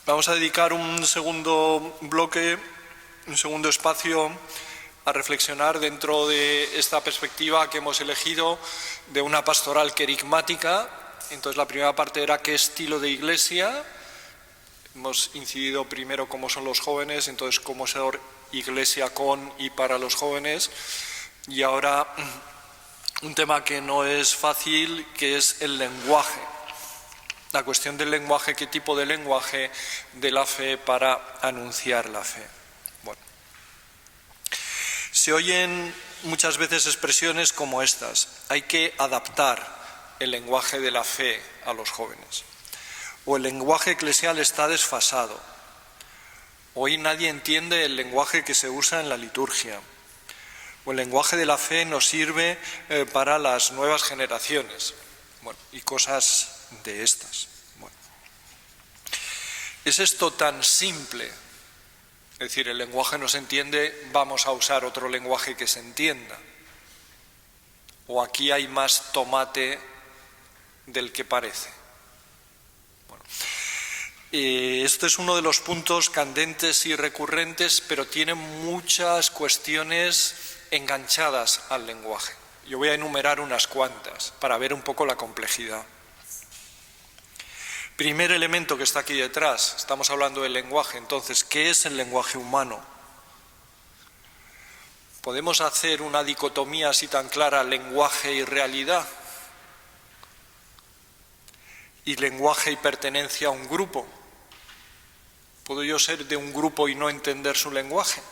Vamos a dedicar un segundo bloque, un segundo espacio a reflexionar dentro de esta perspectiva que hemos elegido de una pastoral querigmática. Entonces, la primera parte era qué estilo de iglesia. Hemos incidido primero cómo son los jóvenes, entonces cómo ser iglesia con y para los jóvenes. Y ahora un tema que no es fácil, que es el lenguaje. La cuestión del lenguaje, qué tipo de lenguaje de la fe para anunciar la fe. Bueno, se oyen muchas veces expresiones como estas: hay que adaptar el lenguaje de la fe a los jóvenes, o el lenguaje eclesial está desfasado, hoy nadie entiende el lenguaje que se usa en la liturgia, o el lenguaje de la fe no sirve para las nuevas generaciones, bueno, y cosas de estas. Bueno, ¿es esto tan simple? Es decir, el lenguaje no se entiende, vamos a usar otro lenguaje que se entienda. ¿O aquí hay más tomate del que parece? Bueno, esto es uno de los puntos candentes y recurrentes, pero tiene muchas cuestiones enganchadas al lenguaje. Yo voy a enumerar unas cuantas para ver un poco la complejidad. Primer elemento que está aquí detrás, estamos hablando del lenguaje. Entonces, ¿qué es el lenguaje humano? ¿Podemos hacer una dicotomía así tan clara, lenguaje y realidad? ¿Y lenguaje y pertenencia a un grupo? ¿Puedo yo ser de un grupo y no entender su lenguaje?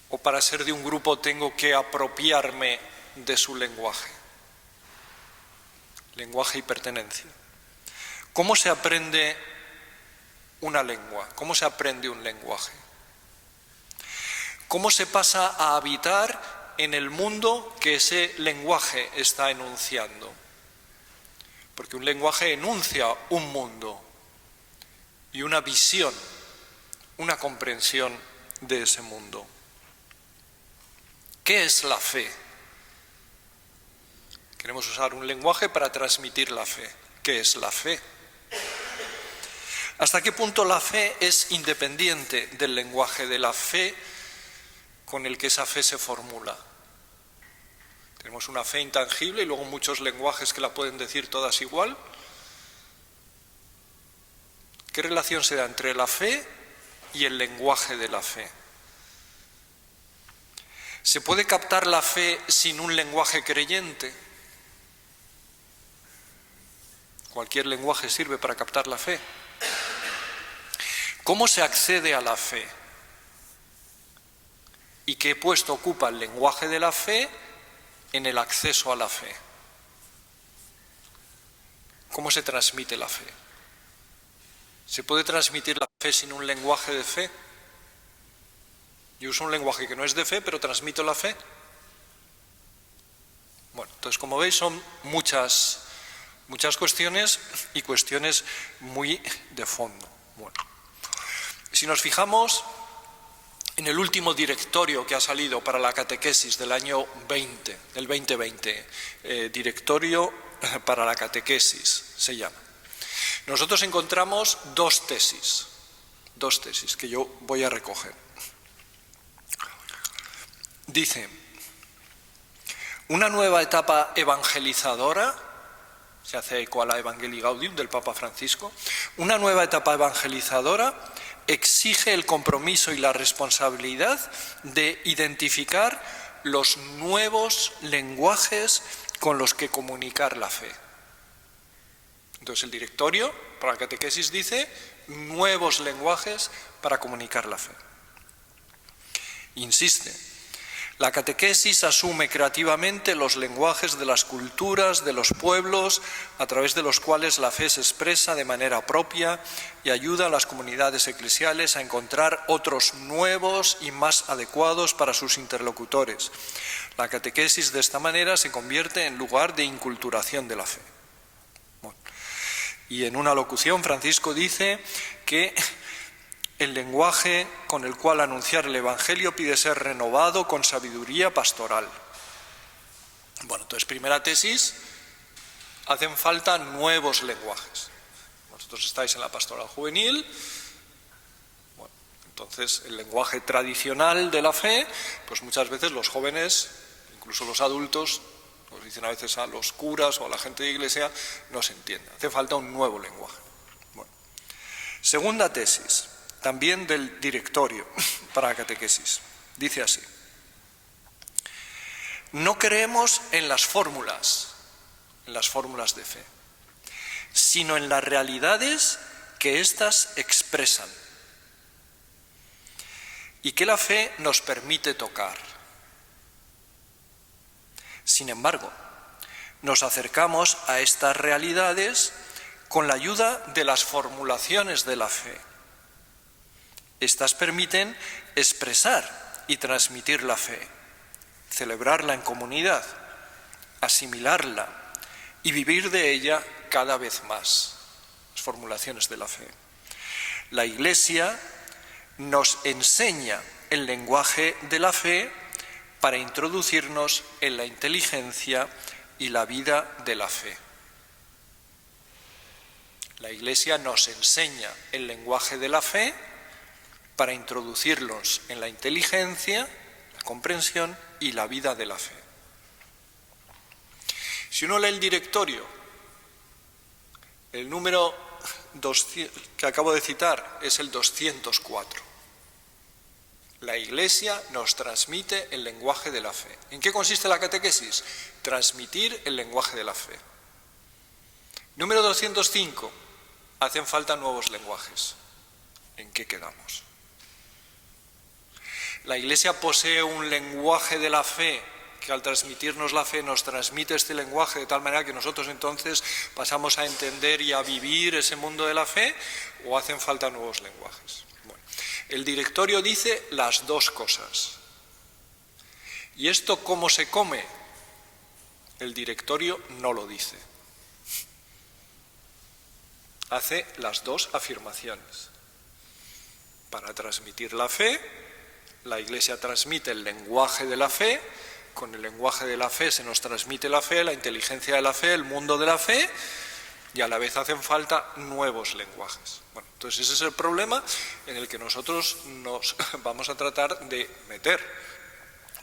¿O para ser de un grupo tengo que apropiarme de su lenguaje? Lenguaje y pertenencia. ¿Cómo se aprende una lengua? ¿Cómo se aprende un lenguaje? ¿Cómo se pasa a habitar en el mundo que ese lenguaje está enunciando? Porque un lenguaje enuncia un mundo y una visión, una comprensión de ese mundo. ¿Qué es la fe? Queremos usar un lenguaje para transmitir la fe. ¿Qué es la fe? ¿Hasta qué punto la fe es independiente del lenguaje de la fe con el que esa fe se formula? Tenemos una fe intangible y luego muchos lenguajes que la pueden decir todas igual. ¿Qué relación se da entre la fe y el lenguaje de la fe? ¿Se puede captar la fe sin un lenguaje creyente? Cualquier lenguaje sirve para captar la fe. ¿Cómo se accede a la fe? ¿Y qué puesto ocupa el lenguaje de la fe en el acceso a la fe? ¿Cómo se transmite la fe? ¿Se puede transmitir la fe sin un lenguaje de fe? Yo uso un lenguaje que no es de fe, pero transmito la fe. Bueno, entonces, como veis, son muchas cuestiones y cuestiones muy de fondo. Bueno, si nos fijamos en el último directorio que ha salido para la catequesis del año 2020, directorio para la catequesis se llama, nosotros encontramos dos tesis que yo voy a recoger. Dice: una nueva etapa evangelizadora, se hace eco a la Evangelii Gaudium del Papa Francisco, una nueva etapa evangelizadora exige el compromiso y la responsabilidad de identificar los nuevos lenguajes con los que comunicar la fe. Entonces el directorio para la catequesis dice nuevos lenguajes para comunicar la fe. Insiste: la catequesis asume creativamente los lenguajes de las culturas, de los pueblos, a través de los cuales la fe se expresa de manera propia y ayuda a las comunidades eclesiales a encontrar otros nuevos y más adecuados para sus interlocutores. La catequesis de esta manera se convierte en lugar de inculturación de la fe. Bueno, y en una locución Francisco dice que el lenguaje con el cual anunciar el Evangelio pide ser renovado con sabiduría pastoral. Bueno, entonces, primera tesis, hacen falta nuevos lenguajes. Vosotros estáis en la pastoral juvenil. Bueno, entonces, el lenguaje tradicional de la fe, pues muchas veces los jóvenes, incluso los adultos, nos dicen a veces a los curas o a la gente de iglesia, no se entiende. Hace falta un nuevo lenguaje. Bueno. Segunda tesis, también del directorio para la catequesis. Dice así: no creemos en las fórmulas de fe, sino en las realidades que éstas expresan y que la fe nos permite tocar. Sin embargo, nos acercamos a estas realidades con la ayuda de las formulaciones de la fe. Estas permiten expresar y transmitir la fe, celebrarla en comunidad, asimilarla y vivir de ella cada vez más. Las formulaciones de la fe. La Iglesia nos enseña el lenguaje de la fe para introducirnos en la inteligencia y la vida de la fe. La Iglesia nos enseña el lenguaje de la fe para introducirnos en la inteligencia, la comprensión y la vida de la fe. Si uno lee el directorio, el número que acabo de citar es el 204. La Iglesia nos transmite el lenguaje de la fe. ¿En qué consiste la catequesis? Transmitir el lenguaje de la fe. Número 205. Hacen falta nuevos lenguajes. ¿En qué quedamos? La Iglesia posee un lenguaje de la fe que al transmitirnos la fe nos transmite este lenguaje de tal manera que nosotros entonces pasamos a entender y a vivir ese mundo de la fe, o hacen falta nuevos lenguajes. Bueno, el directorio dice las dos cosas. ¿Y esto cómo se come? El directorio no lo dice. Hace las dos afirmaciones. Para transmitir la fe, la Iglesia transmite el lenguaje de la fe. Con el lenguaje de la fe se nos transmite la fe, la inteligencia de la fe, el mundo de la fe, y a la vez hacen falta nuevos lenguajes. Bueno, entonces ese es el problema en el que nosotros nos vamos a tratar de meter.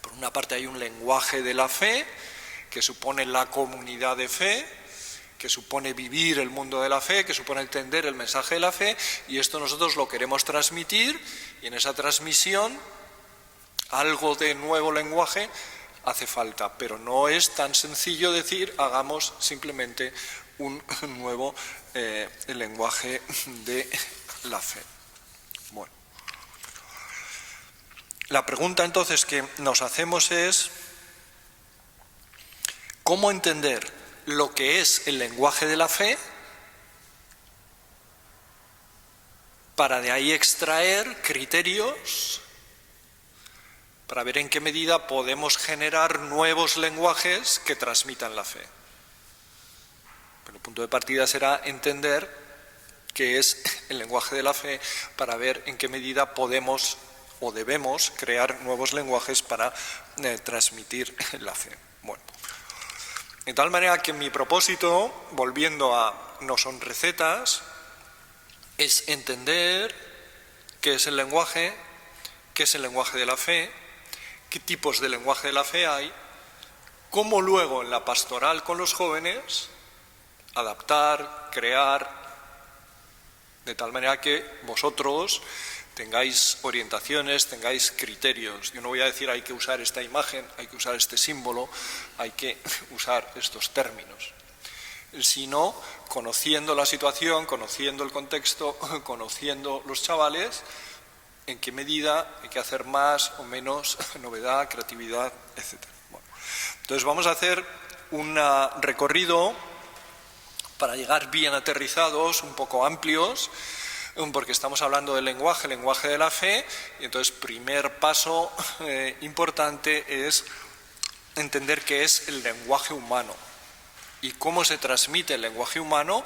Por una parte hay un lenguaje de la fe que supone la comunidad de fe, que supone vivir el mundo de la fe, que supone entender el mensaje de la fe, y esto nosotros lo queremos transmitir, y en esa transmisión algo de nuevo lenguaje hace falta, pero no es tan sencillo decir hagamos simplemente un nuevo lenguaje de la fe. Bueno, la pregunta entonces que nos hacemos es ¿cómo entender lo que es el lenguaje de la fe para de ahí extraer criterios para ver en qué medida podemos generar nuevos lenguajes que transmitan la fe? Pero el punto de partida será entender qué es el lenguaje de la fe para ver en qué medida podemos o debemos crear nuevos lenguajes para transmitir la fe. Bueno, de tal manera que mi propósito, volviendo a no son recetas, es entender qué es el lenguaje de la fe, qué tipos de lenguaje de la fe hay, cómo luego en la pastoral con los jóvenes adaptar, crear, de tal manera que vosotros tengáis orientaciones, tengáis criterios. Yo no voy a decir hay que usar esta imagen, hay que usar este símbolo, hay que usar estos términos, sino conociendo la situación, conociendo el contexto, conociendo los chavales, en qué medida hay que hacer más o menos novedad, creatividad, etc. Bueno, entonces vamos a hacer un recorrido para llegar bien aterrizados, un poco amplios, porque estamos hablando del lenguaje de la fe, y entonces primer paso importante es entender qué es el lenguaje humano y cómo se transmite el lenguaje humano,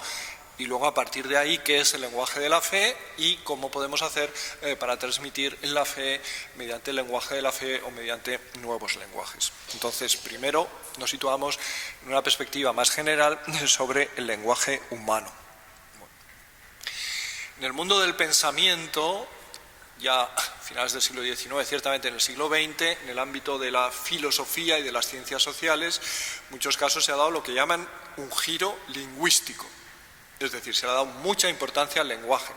y luego a partir de ahí qué es el lenguaje de la fe y cómo podemos hacer para transmitir la fe mediante el lenguaje de la fe o mediante nuevos lenguajes. Entonces, primero nos situamos en una perspectiva más general sobre el lenguaje humano. Bueno. En el mundo del pensamiento, ya a finales del siglo XIX, ciertamente en el siglo XX, en el ámbito de la filosofía y de las ciencias sociales, en muchos casos se ha dado lo que llaman un giro lingüístico. Es decir, se le ha dado mucha importancia al lenguaje.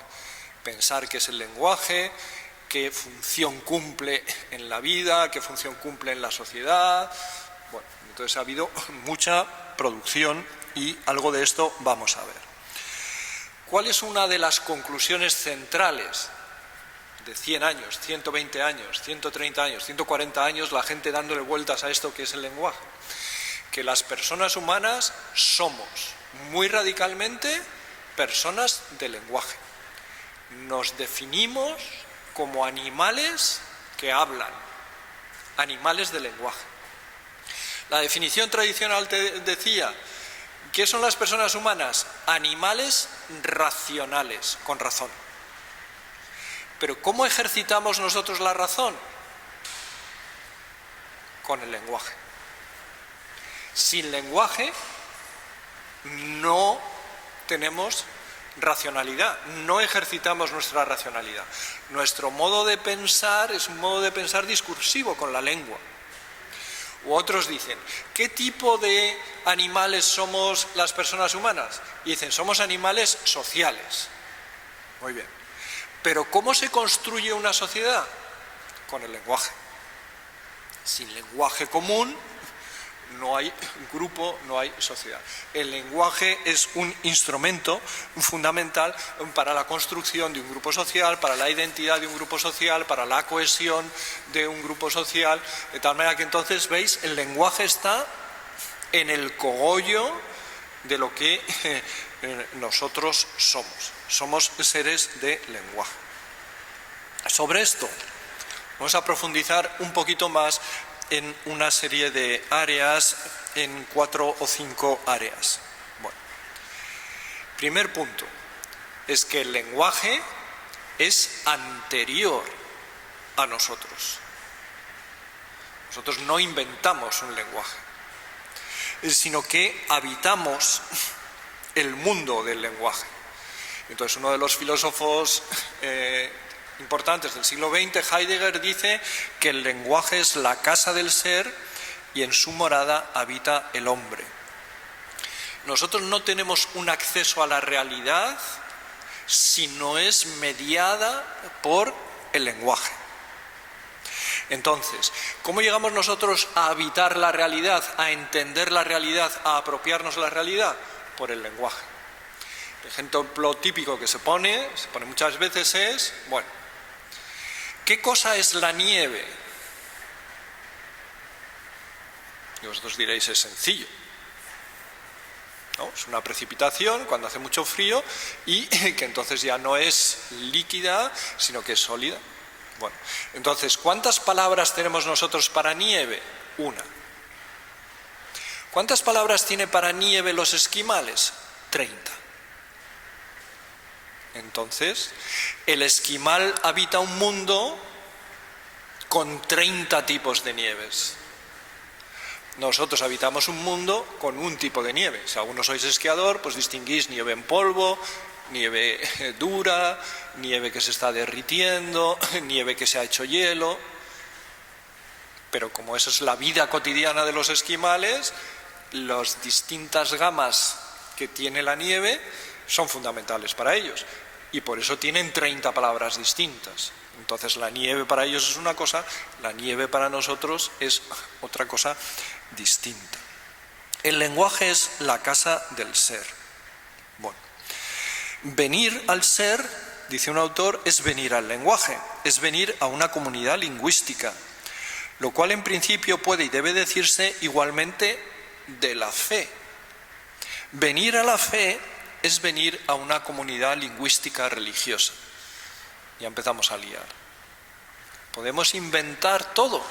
Pensar qué es el lenguaje, qué función cumple en la vida, qué función cumple en la sociedad. Bueno, entonces ha habido mucha producción y algo de esto vamos a ver. ¿Cuál es una de las conclusiones centrales de 100 años, 120 años, 130 años, 140 años, la gente dándole vueltas a esto que es el lenguaje? Que las personas humanas somos muy radicalmente personas de lenguaje. Nos definimos como animales que hablan, animales de lenguaje. La definición tradicional te decía, ¿qué son las personas humanas? Animales racionales, con razón. Pero ¿cómo ejercitamos nosotros la razón? Con el lenguaje. Sin lenguaje no tenemos racionalidad, no ejercitamos nuestra racionalidad. Nuestro modo de pensar es un modo de pensar discursivo con la lengua. U otros dicen, ¿qué tipo de animales somos las personas humanas? Y dicen, somos animales sociales. Muy bien. Pero ¿cómo se construye una sociedad? Con el lenguaje. Sin lenguaje común no hay grupo, no hay sociedad. El lenguaje es un instrumento fundamental para la construcción de un grupo social, para la identidad de un grupo social, para la cohesión de un grupo social, de tal manera que entonces, veis, el lenguaje está en el cogollo de lo que nosotros somos. Somos seres de lenguaje. Sobre esto vamos a profundizar un poquito más en una serie de áreas, en 4 o 5 áreas. Bueno, primer punto, es que el lenguaje es anterior a nosotros. Nosotros no inventamos un lenguaje, sino que habitamos el mundo del lenguaje. Entonces, uno de los filósofos importantes del siglo XX, Heidegger, dice que el lenguaje es la casa del ser y en su morada habita el hombre. Nosotros no tenemos un acceso a la realidad si no es mediada por el lenguaje. Entonces, ¿cómo llegamos nosotros a habitar la realidad, a entender la realidad, a apropiarnos de la realidad? Por el lenguaje. El ejemplo típico que se pone muchas veces es, bueno, ¿qué cosa es la nieve? Y vosotros diréis, es sencillo, ¿no? Es una precipitación cuando hace mucho frío y que entonces ya no es líquida, sino que es sólida. Bueno, entonces, ¿cuántas palabras tenemos nosotros para nieve? Una. ¿Cuántas palabras tiene para nieve los esquimales? 30. Entonces, el esquimal habita un mundo con 30 tipos de nieves. Nosotros habitamos un mundo con un tipo de nieve. Si alguno sois esquiador, pues distinguís nieve en polvo, nieve dura, nieve que se está derritiendo, nieve que se ha hecho hielo. Pero como esa es la vida cotidiana de los esquimales, las distintas gamas que tiene la nieve son fundamentales para ellos y por eso tienen 30 palabras distintas. Entonces la nieve para ellos es una cosa, la nieve para nosotros es otra cosa distinta. El lenguaje es la casa del ser. Bueno, venir al ser, dice un autor, es venir al lenguaje, es venir a una comunidad lingüística, lo cual en principio puede y debe decirse igualmente de la fe. Venir a la fe es venir a una comunidad lingüística religiosa. Ya empezamos a liar. Podemos inventar todo,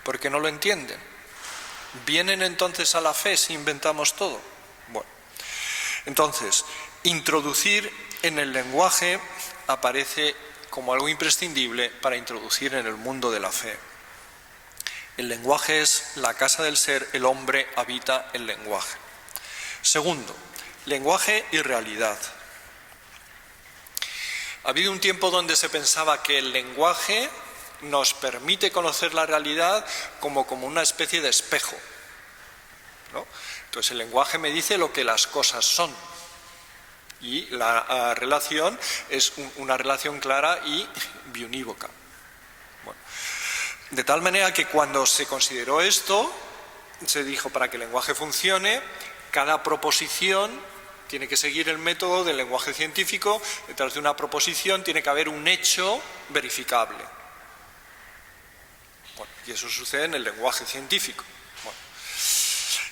porque no lo entienden. ¿Vienen entonces a la fe si inventamos todo? Bueno, entonces, introducir en el lenguaje aparece como algo imprescindible para introducir en el mundo de la fe. El lenguaje es la casa del ser, el hombre habita el lenguaje. Segundo, lenguaje y realidad. Ha habido un tiempo donde se pensaba que el lenguaje nos permite conocer la realidad como una especie de espejo, ¿no? Entonces el lenguaje me dice lo que las cosas son y la relación es una relación clara y biunívoca. Bueno, de tal manera que cuando se consideró esto, se dijo, para que el lenguaje funcione, cada proposición tiene que seguir el método del lenguaje científico. Detrás de una proposición tiene que haber un hecho verificable. Bueno, y eso sucede en el lenguaje científico. Bueno,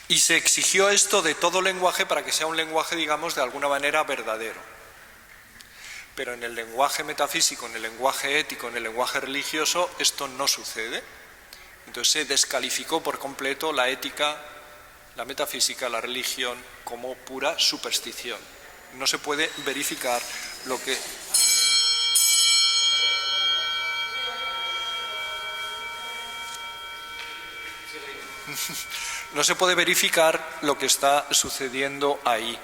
y se exigió esto de todo lenguaje para que sea un lenguaje, digamos, de alguna manera verdadero. Pero en el lenguaje metafísico, en el lenguaje ético, en el lenguaje religioso, esto no sucede. Entonces se descalificó por completo la ética, la metafísica, la religión como pura superstición. No se puede verificar lo que... No se puede verificar lo que está sucediendo ahí.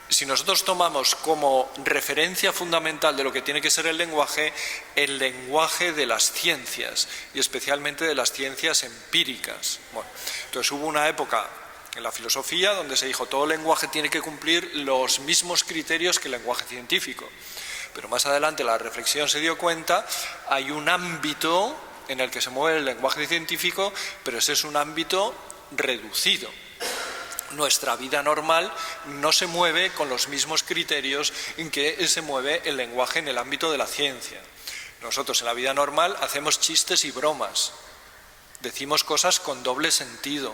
Si nosotros tomamos como referencia fundamental de lo que tiene que ser el lenguaje de las ciencias, y especialmente de las ciencias empíricas. Bueno, entonces hubo una época en la filosofía donde se dijo todo lenguaje tiene que cumplir los mismos criterios que el lenguaje científico. Pero más adelante la reflexión se dio cuenta, hay un ámbito en el que se mueve el lenguaje científico, pero ese es un ámbito reducido. Nuestra vida normal no se mueve con los mismos criterios en que se mueve el lenguaje en el ámbito de la ciencia. Nosotros en la vida normal hacemos chistes y bromas, decimos cosas con doble sentido,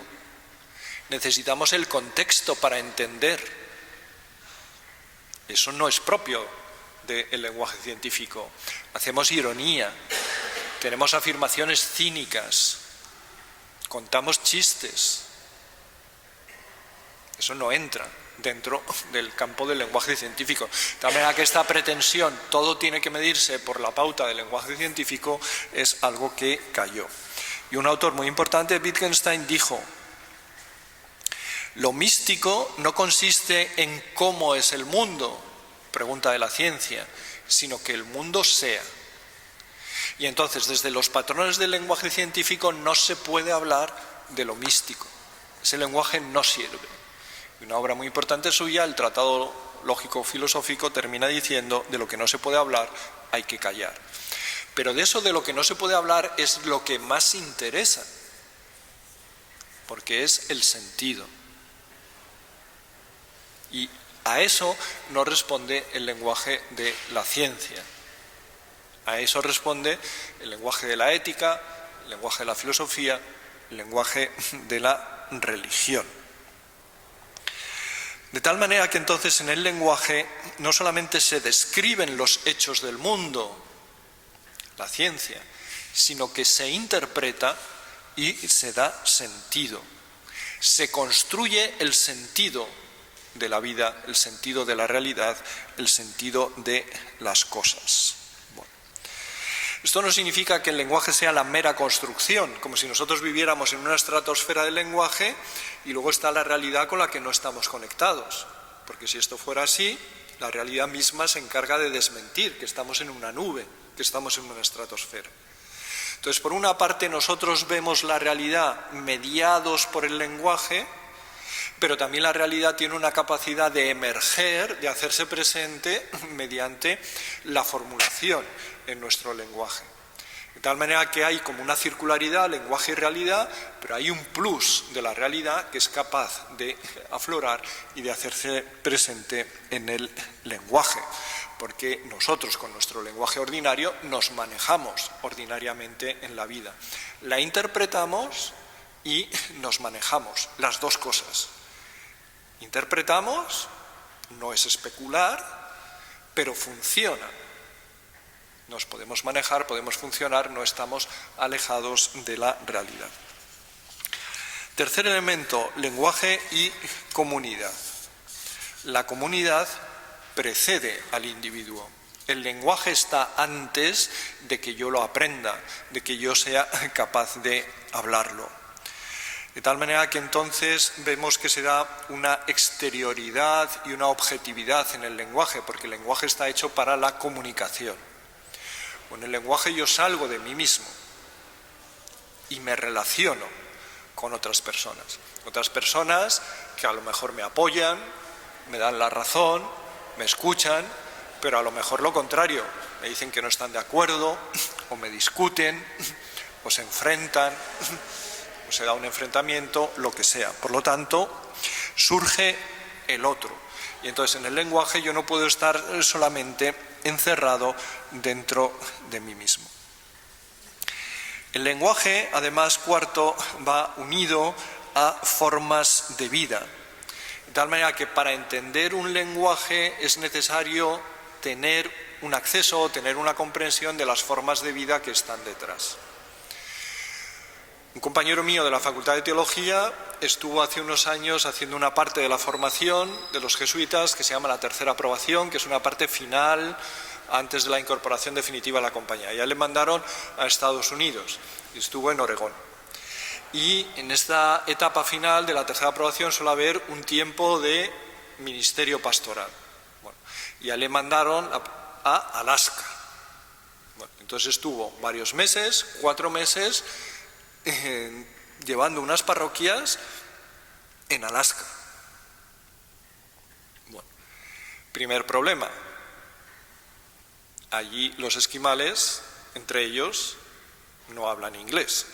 necesitamos el contexto para entender. Eso no es propio del lenguaje científico. Hacemos ironía, tenemos afirmaciones cínicas, contamos chistes. Eso no entra dentro del campo del lenguaje científico. De tal manera que esta pretensión, todo tiene que medirse por la pauta del lenguaje científico, es algo que cayó. Y un autor muy importante, Wittgenstein, dijo: lo místico no consiste en cómo es el mundo, pregunta de la ciencia, sino que el mundo sea. Y entonces, desde los patrones del lenguaje científico no se puede hablar de lo místico. Ese lenguaje no sirve. Una obra muy importante suya, el Tratado Lógico-Filosófico, termina diciendo: de lo que no se puede hablar hay que callar. Pero de eso de lo que no se puede hablar es lo que más interesa, porque es el sentido. Y a eso no responde el lenguaje de la ciencia. A eso responde el lenguaje de la ética, el lenguaje de la filosofía, el lenguaje de la religión. De tal manera que entonces en el lenguaje no solamente se describen los hechos del mundo, la ciencia, sino que se interpreta y se da sentido. Se construye el sentido de la vida, el sentido de la realidad, el sentido de las cosas. Bueno. Esto no significa que el lenguaje sea la mera construcción, como si nosotros viviéramos en una estratosfera del lenguaje y luego está la realidad con la que no estamos conectados. Porque si esto fuera así, la realidad misma se encarga de desmentir que estamos en una nube, que estamos en una estratosfera. Entonces, por una parte, nosotros vemos la realidad mediados por el lenguaje, pero también la realidad tiene una capacidad de emerger, de hacerse presente mediante la formulación en nuestro lenguaje. De tal manera que hay como una circularidad, lenguaje y realidad, pero hay un plus de la realidad que es capaz de aflorar y de hacerse presente en el lenguaje. Porque nosotros con nuestro lenguaje ordinario nos manejamos ordinariamente en la vida. La interpretamos y nos manejamos, las dos cosas. Interpretamos, no es especular, pero funciona. Nos podemos manejar, podemos funcionar, no estamos alejados de la realidad. Tercer elemento, lenguaje y comunidad. La comunidad precede al individuo. El lenguaje está antes de que yo lo aprenda, de que yo sea capaz de hablarlo. De tal manera que entonces vemos que se da una exterioridad y una objetividad en el lenguaje, porque el lenguaje está hecho para la comunicación. Con el lenguaje yo salgo de mí mismo y me relaciono con otras personas. Otras personas que a lo mejor me apoyan, me dan la razón, me escuchan, pero a lo mejor lo contrario, me dicen que no están de acuerdo, o me discuten, o se enfrentan, o se da un enfrentamiento, lo que sea. Por lo tanto, surge el otro. Y entonces en el lenguaje yo no puedo estar solamente encerrado dentro de mí mismo. El lenguaje, además, cuarto, va unido a formas de vida. De tal manera que para entender un lenguaje es necesario tener un acceso o tener una comprensión de las formas de vida que están detrás. Un compañero mío de la Facultad de Teología estuvo hace unos años haciendo una parte de la formación de los jesuitas que se llama la tercera aprobación, que es una parte final antes de la incorporación definitiva a la compañía. Ya le mandaron a Estados Unidos y estuvo en Oregón. Y en esta etapa final de la tercera aprobación suele haber un tiempo de ministerio pastoral. Bueno, ya le mandaron a Alaska. Bueno, entonces estuvo varios meses, 4 meses, llevando unas parroquias en Alaska. Bueno, primer problema. Allí los esquimales, entre ellos, no hablan inglés.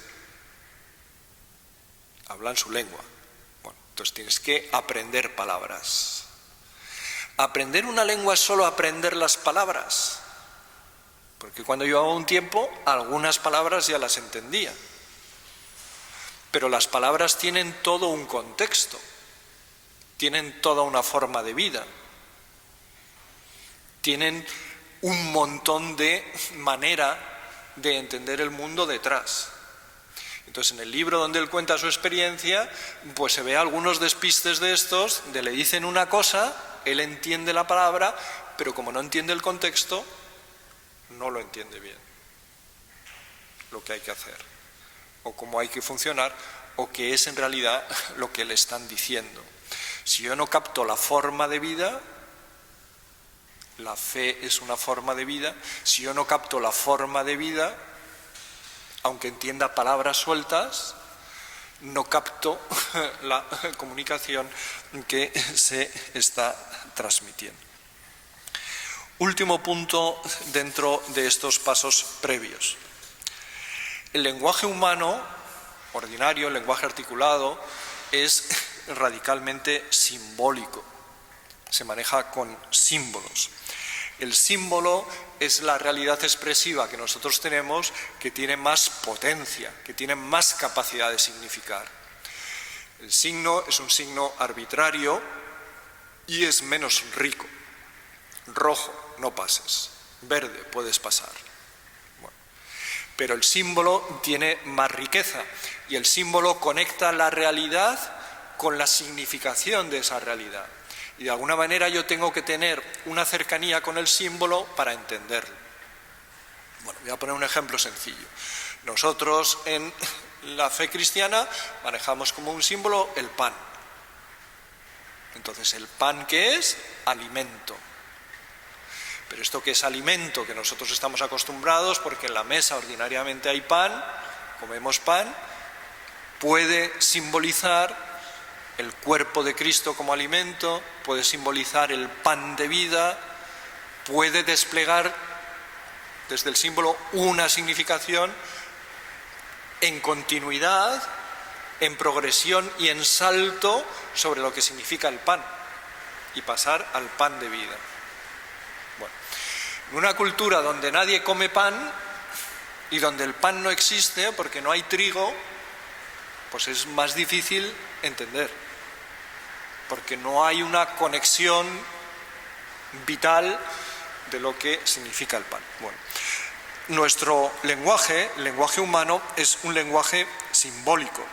Hablan su lengua. Bueno, entonces tienes que aprender palabras. Aprender una lengua es solo aprender las palabras. Porque cuando llevaba un tiempo, algunas palabras ya las entendía. Pero las palabras tienen todo un contexto. Tienen toda una forma de vida. Tienen un montón de manera de entender el mundo detrás. Entonces, en el libro donde él cuenta su experiencia, pues se ve algunos despistes de estos, de le dicen una cosa, él entiende la palabra, pero como no entiende el contexto, no lo entiende bien. Lo que hay que hacer, o cómo hay que funcionar, o qué es en realidad lo que le están diciendo. Si yo no capto la forma de vida, la fe es una forma de vida, si yo no capto la forma de vida, aunque entienda palabras sueltas, no capto la comunicación que se está transmitiendo. Último punto dentro de estos pasos previos. El lenguaje humano, ordinario, el lenguaje articulado, es radicalmente simbólico. Se maneja con símbolos. El símbolo es la realidad expresiva que nosotros tenemos, que tiene más potencia, que tiene más capacidad de significar. El signo es un signo arbitrario y es menos rico. Rojo, no pases. Verde, puedes pasar. Bueno, pero el símbolo tiene más riqueza y el símbolo conecta la realidad con la significación de esa realidad. Y de alguna manera yo tengo que tener una cercanía con el símbolo para entenderlo. Bueno, voy a poner un ejemplo sencillo. Nosotros en la fe cristiana manejamos como un símbolo el pan. Entonces, ¿el pan qué es? Alimento. Pero esto que es alimento, que nosotros estamos acostumbrados, porque en la mesa ordinariamente hay pan, comemos pan, puede simbolizar el cuerpo de Cristo como alimento, puede simbolizar el pan de vida, puede desplegar desde el símbolo una significación en continuidad, en progresión y en salto sobre lo que significa el pan y pasar al pan de vida. Bueno, en una cultura donde nadie come pan y donde el pan no existe porque no hay trigo, pues es más difícil entender. Porque no hay una conexión vital de lo que significa el pan. Bueno, nuestro lenguaje, el lenguaje humano, es un lenguaje simbólico,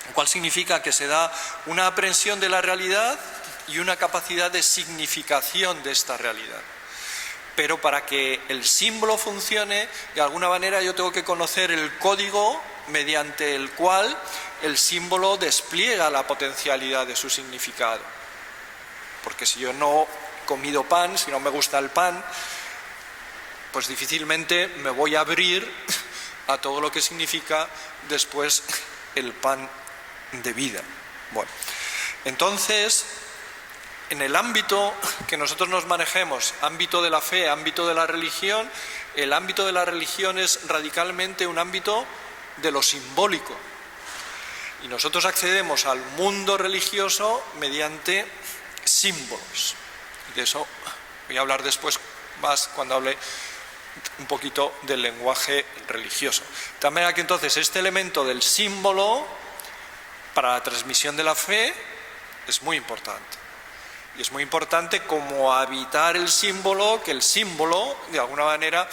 lo cual significa que se da una aprehensión de la realidad y una capacidad de significación de esta realidad. Pero para que el símbolo funcione, de alguna manera yo tengo que conocer el código mediante el cual el símbolo despliega la potencialidad de su significado. Porque si yo no he comido pan, si no me gusta el pan, pues difícilmente me voy a abrir a todo lo que significa después el pan de vida. Bueno, entonces, en el ámbito que nosotros nos manejemos, ámbito de la fe, ámbito de la religión, el ámbito de la religión es radicalmente un ámbito de lo simbólico. Y nosotros accedemos al mundo religioso mediante símbolos. De eso voy a hablar después más cuando hable un poquito del lenguaje religioso. De tal manera que entonces este elemento del símbolo para la transmisión de la fe es muy importante. Y es muy importante como habitar el símbolo, que el símbolo de alguna manera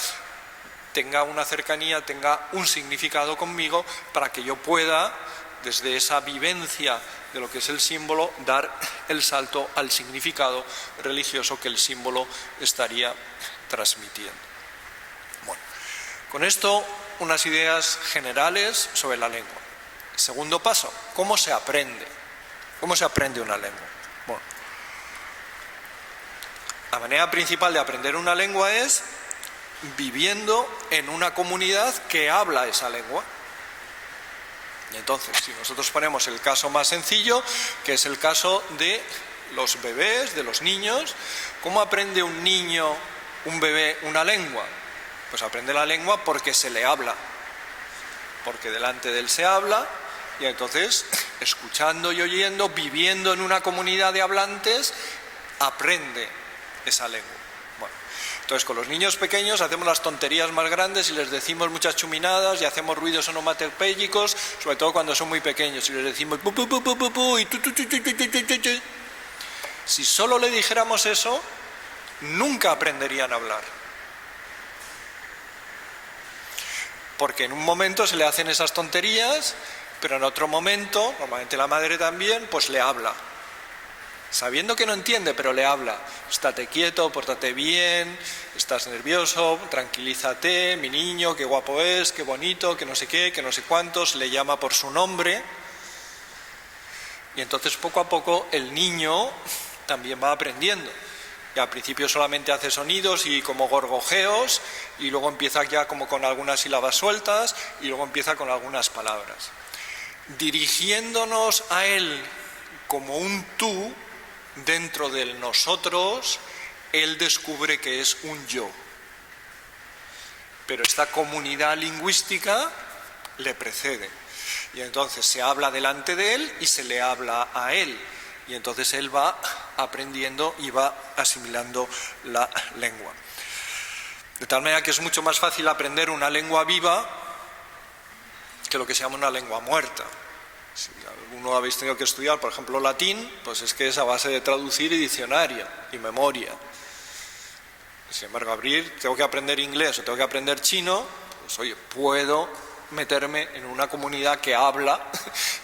tenga una cercanía, tenga un significado conmigo, para que yo pueda, desde esa vivencia de lo que es el símbolo, dar el salto al significado religioso que el símbolo estaría transmitiendo. Bueno, con esto unas ideas generales sobre la lengua. Segundo paso, ¿cómo se aprende? ¿Cómo se aprende una lengua? Bueno, la manera principal de aprender una lengua es viviendo en una comunidad que habla esa lengua. Y entonces, si nosotros ponemos el caso más sencillo, que es el caso de los bebés, de los niños, ¿cómo aprende un niño, un bebé, una lengua? Pues aprende la lengua porque se le habla, porque delante de él se habla, y entonces, escuchando y oyendo, viviendo en una comunidad de hablantes, aprende esa lengua. Bueno, entonces con los niños pequeños hacemos las tonterías más grandes y les decimos muchas chuminadas y hacemos ruidos onomatopéyicos, sobre todo cuando son muy pequeños, y les decimos pu, pu, pu, pu, pu, pu, y tu, tu, tu, tu, tu, tu, tu, tu. Si solo le dijéramos eso, nunca aprenderían a hablar. Porque en un momento se le hacen esas tonterías, pero en otro momento, normalmente la madre también, pues le habla. Sabiendo que no entiende, pero le habla. Estate quieto, pórtate bien, estás nervioso, tranquilízate, mi niño, qué guapo es, qué bonito, que no sé qué, que no sé cuántos, le llama por su nombre. Y entonces poco a poco el niño también va aprendiendo. Y al principio solamente hace sonidos y como gorgojeos, y luego empieza ya como con algunas sílabas sueltas, y luego empieza con algunas palabras. Dirigiéndonos a él como un tú, dentro del nosotros, él descubre que es un yo. Pero esta comunidad lingüística le precede. Y entonces se habla delante de él y se le habla a él. Y entonces él va aprendiendo y va asimilando la lengua. De tal manera que es mucho más fácil aprender una lengua viva que lo que se llama una lengua muerta. Si alguno habéis tenido que estudiar, por ejemplo, latín, pues es que es a base de traducir y diccionario y memoria. Sin embargo, tengo que aprender inglés o tengo que aprender chino, pues oye, puedo meterme en una comunidad que habla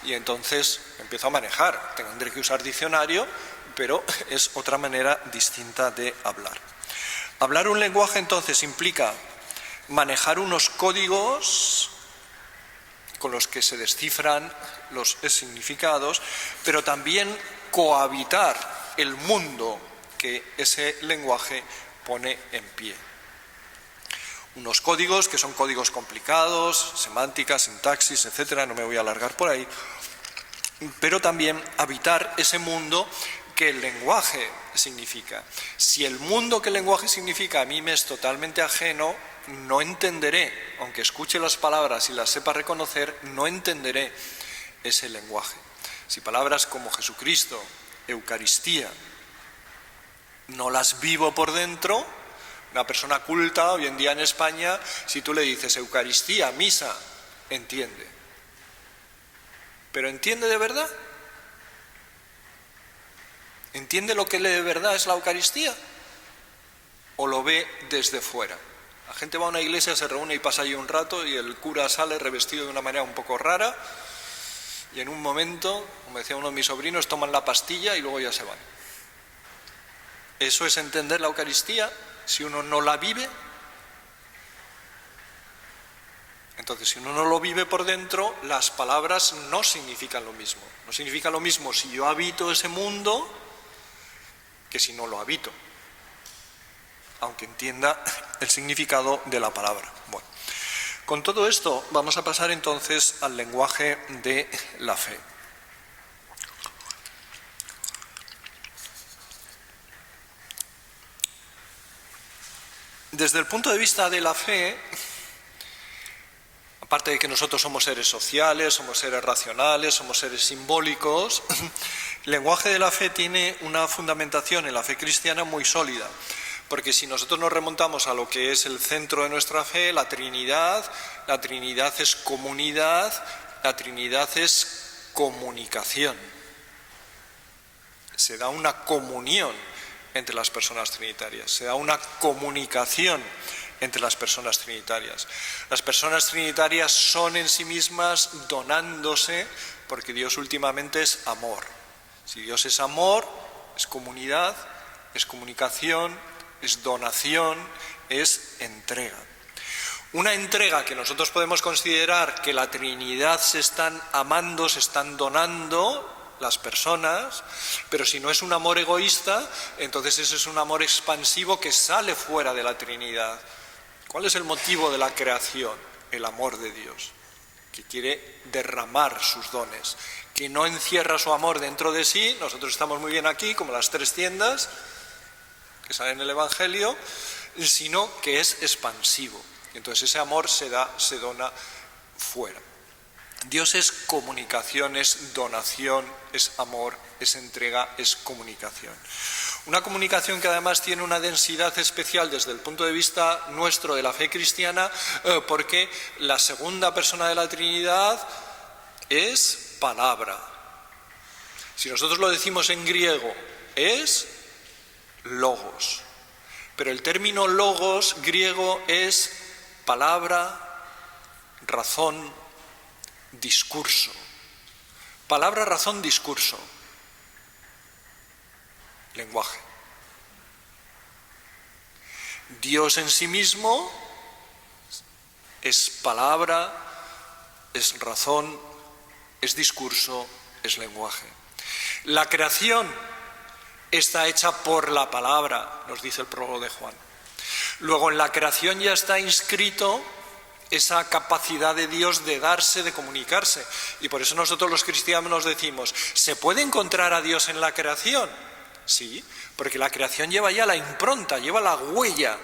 y entonces empiezo a manejar. Tendré que usar diccionario, pero es otra manera distinta de hablar. Hablar un lenguaje entonces implica manejar unos códigos con los que se descifran los significados, pero también cohabitar el mundo que ese lenguaje pone en pie. Unos códigos que son códigos complicados, semántica, sintaxis, etcétera, no me voy a alargar por ahí, pero también habitar ese mundo que el lenguaje significa. Si el mundo que el lenguaje significa a mí me es totalmente ajeno, no entenderé, aunque escuche las palabras y las sepa reconocer, no entenderé ese lenguaje. Si palabras como Jesucristo, Eucaristía, no las vivo por dentro, una persona culta hoy en día en España, si tú le dices Eucaristía, misa, entiende. ¿Pero entiende de verdad? ¿Entiende lo que de verdad es la Eucaristía? ¿O lo ve desde fuera? La gente va a una iglesia, se reúne y pasa allí un rato y el cura sale revestido de una manera un poco rara y en un momento, como decía uno de mis sobrinos, toman la pastilla y luego ya se van. ¿Eso es entender la Eucaristía si uno no la vive? Entonces, si uno no lo vive por dentro, las palabras no significan lo mismo. No significa lo mismo si yo habito ese mundo que si no lo habito, aunque entienda el significado de la palabra. Bueno, con todo esto vamos a pasar entonces al lenguaje de la fe. Desde el punto de vista de la fe, aparte de que nosotros somos seres sociales, somos seres racionales, somos seres simbólicos, el lenguaje de la fe tiene una fundamentación en la fe cristiana muy sólida, porque si nosotros nos remontamos a lo que es el centro de nuestra fe, la Trinidad es comunidad, la Trinidad es comunicación. Se da una comunión entre las personas trinitarias, se da una comunicación entre las personas trinitarias. Las personas trinitarias son en sí mismas donándose, porque Dios últimamente es amor. Si Dios es amor, es comunidad, es comunicación, es donación, es entrega. Una entrega que nosotros podemos considerar que la Trinidad se están amando, se están donando las personas, pero si no es un amor egoísta, entonces ese es un amor expansivo que sale fuera de la Trinidad. ¿Cuál es el motivo de la creación? El amor de Dios, que quiere derramar sus dones, que no encierra su amor dentro de sí. Nosotros estamos muy bien aquí, como las 3 tiendas que salen en el Evangelio, sino que es expansivo. Entonces ese amor se dona fuera. Dios es comunicación, es donación, es amor, es entrega, es comunicación. Una comunicación que además tiene una densidad especial desde el punto de vista nuestro de la fe cristiana, porque la segunda persona de la Trinidad es palabra. Si nosotros lo decimos en griego, es logos. Pero el término logos griego es palabra, razón, discurso. Palabra, razón, discurso. Lenguaje. Dios en sí mismo es palabra, es razón, es discurso, es lenguaje. La creación está hecha por la palabra, nos dice el prólogo de Juan. Luego en la creación ya está inscrito esa capacidad de Dios de darse, de comunicarse. Y por eso nosotros los cristianos nos decimos, ¿se puede encontrar a Dios en la creación? Sí, porque la creación lleva ya la impronta, lleva la huella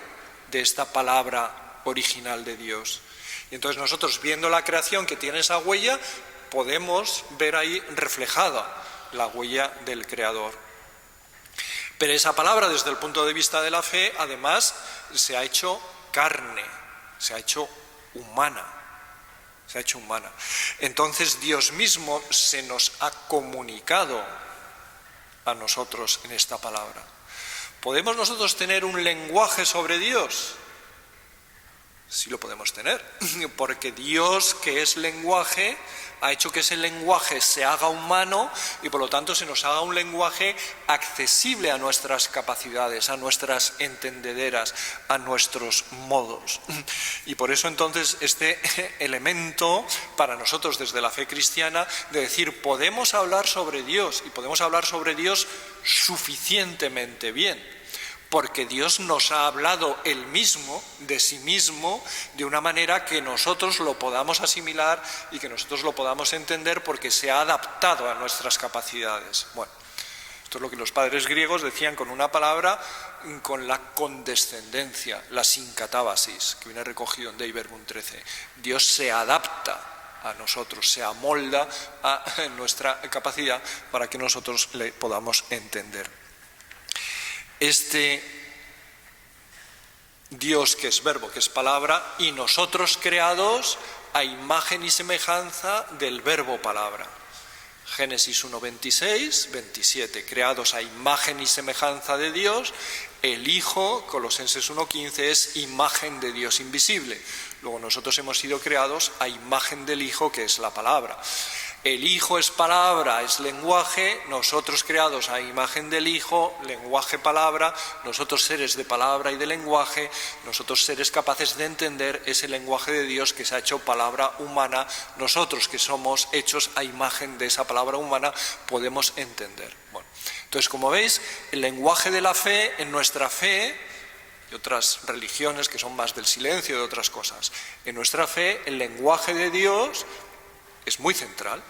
de esta palabra original de Dios. Y entonces nosotros, viendo la creación que tiene esa huella, podemos ver ahí reflejada la huella del Creador. Pero esa palabra, desde el punto de vista de la fe, además se ha hecho carne, se ha hecho humana. Entonces Dios mismo se nos ha comunicado a nosotros en esta palabra. ¿Podemos nosotros tener un lenguaje sobre Dios? Sí lo podemos tener, porque Dios, que es lenguaje, ha hecho que ese lenguaje se haga humano y por lo tanto se nos haga un lenguaje accesible a nuestras capacidades, a nuestras entendederas, a nuestros modos. Y por eso entonces este elemento para nosotros desde la fe cristiana de decir, podemos hablar sobre Dios y podemos hablar sobre Dios suficientemente bien. Porque Dios nos ha hablado Él mismo, de sí mismo, de una manera que nosotros lo podamos asimilar y que nosotros lo podamos entender porque se ha adaptado a nuestras capacidades. Bueno, esto es lo que los padres griegos decían con una palabra, con la condescendencia, la sincatábasis, que viene recogido en Dei Verbum 13. Dios se adapta a nosotros, se amolda a nuestra capacidad para que nosotros le podamos entender. Este Dios que es verbo, que es palabra, y nosotros creados a imagen y semejanza del verbo palabra. Génesis 1, 26, 27, creados a imagen y semejanza de Dios. El Hijo, Colosenses 1, 15, es imagen de Dios invisible. Luego nosotros hemos sido creados a imagen del Hijo, que es la palabra. el Hijo es palabra, es lenguaje, nosotros creados a imagen del Hijo, lenguaje, palabra, nosotros seres de palabra y de lenguaje, nosotros seres capaces de entender ese lenguaje de Dios que se ha hecho palabra humana, nosotros que somos hechos a imagen de esa palabra humana podemos entender. Bueno, entonces, como veis, el lenguaje de la fe, en nuestra fe, y otras religiones que son más del silencio, de otras cosas, en nuestra fe el lenguaje de Dios es muy central,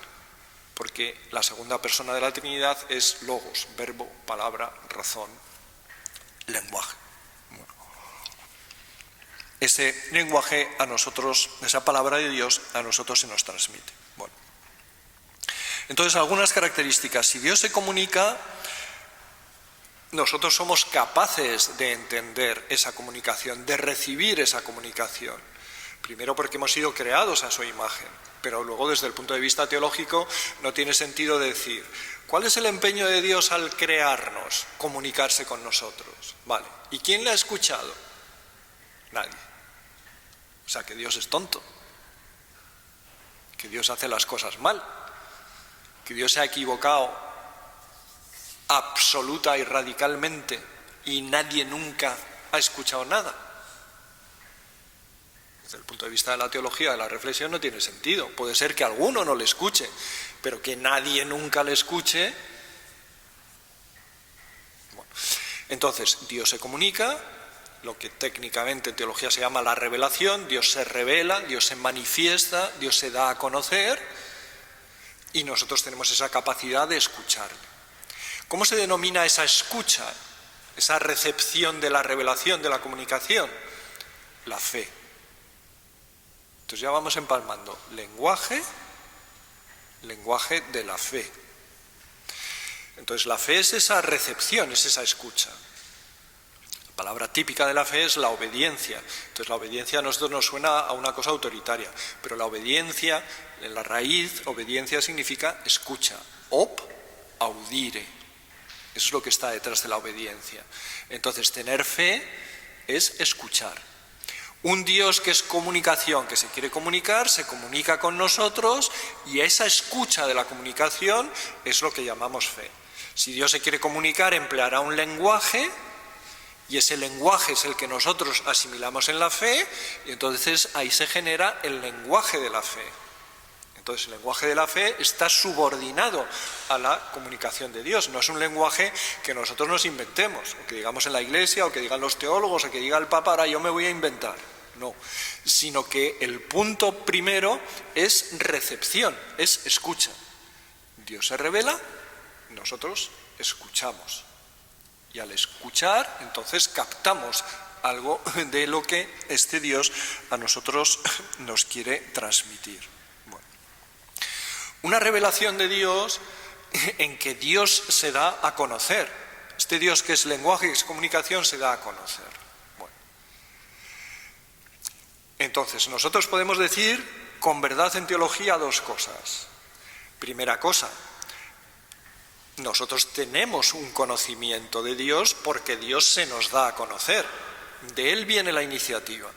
porque la segunda persona de la Trinidad es logos, verbo, palabra, razón, lenguaje. Bueno, ese lenguaje a nosotros, esa palabra de Dios a nosotros se nos transmite. Bueno, entonces, algunas características. Si Dios se comunica, nosotros somos capaces de entender esa comunicación, de recibir esa comunicación. Primero porque hemos sido creados a su imagen, pero luego desde el punto de vista teológico no tiene sentido decir, ¿cuál es el empeño de Dios al crearnos? Comunicarse con nosotros. Vale, ¿y quién le ha escuchado? Nadie. O sea, que Dios es tonto, que Dios hace las cosas mal, que Dios se ha equivocado absoluta y radicalmente y nadie nunca ha escuchado nada. Desde el punto de vista de la teología, de la reflexión, no tiene sentido. Puede ser que alguno no le escuche, pero que nadie nunca le escuche. Bueno, entonces, Dios se comunica, lo que técnicamente en teología se llama la revelación. Dios se revela, Dios se manifiesta, Dios se da a conocer y nosotros tenemos esa capacidad de escucharle. ¿Cómo se denomina esa escucha, esa recepción de la revelación, de la comunicación? La fe. Entonces ya vamos empalmando lenguaje de la fe. Entonces la fe es esa recepción, es esa escucha. La palabra típica de la fe es la obediencia. Entonces la obediencia a nosotros nos suena a una cosa autoritaria, pero la obediencia, en la raíz, obediencia significa escucha. Op, audire. Eso es lo que está detrás de la obediencia. Entonces tener fe es escuchar. Un Dios que es comunicación, que se quiere comunicar, se comunica con nosotros y esa escucha de la comunicación es lo que llamamos fe. Si Dios se quiere comunicar, empleará un lenguaje y ese lenguaje es el que nosotros asimilamos en la fe y entonces ahí se genera el lenguaje de la fe. Entonces el lenguaje de la fe está subordinado a la comunicación de Dios. No es un lenguaje que nosotros nos inventemos, o que digamos en la Iglesia, o que digan los teólogos, o que diga el Papa, ahora yo me voy a inventar. No, sino que el punto primero es recepción, es escucha. Dios se revela, nosotros escuchamos. Y al escuchar, entonces captamos algo de lo que este Dios a nosotros nos quiere transmitir. Bueno, una revelación de Dios en que Dios se da a conocer. Este Dios que es lenguaje y es comunicación se da a conocer. Bueno, entonces nosotros podemos decir con verdad en teología dos cosas. Primera cosa, nosotros tenemos un conocimiento de Dios porque Dios se nos da a conocer. De Él viene la iniciativa.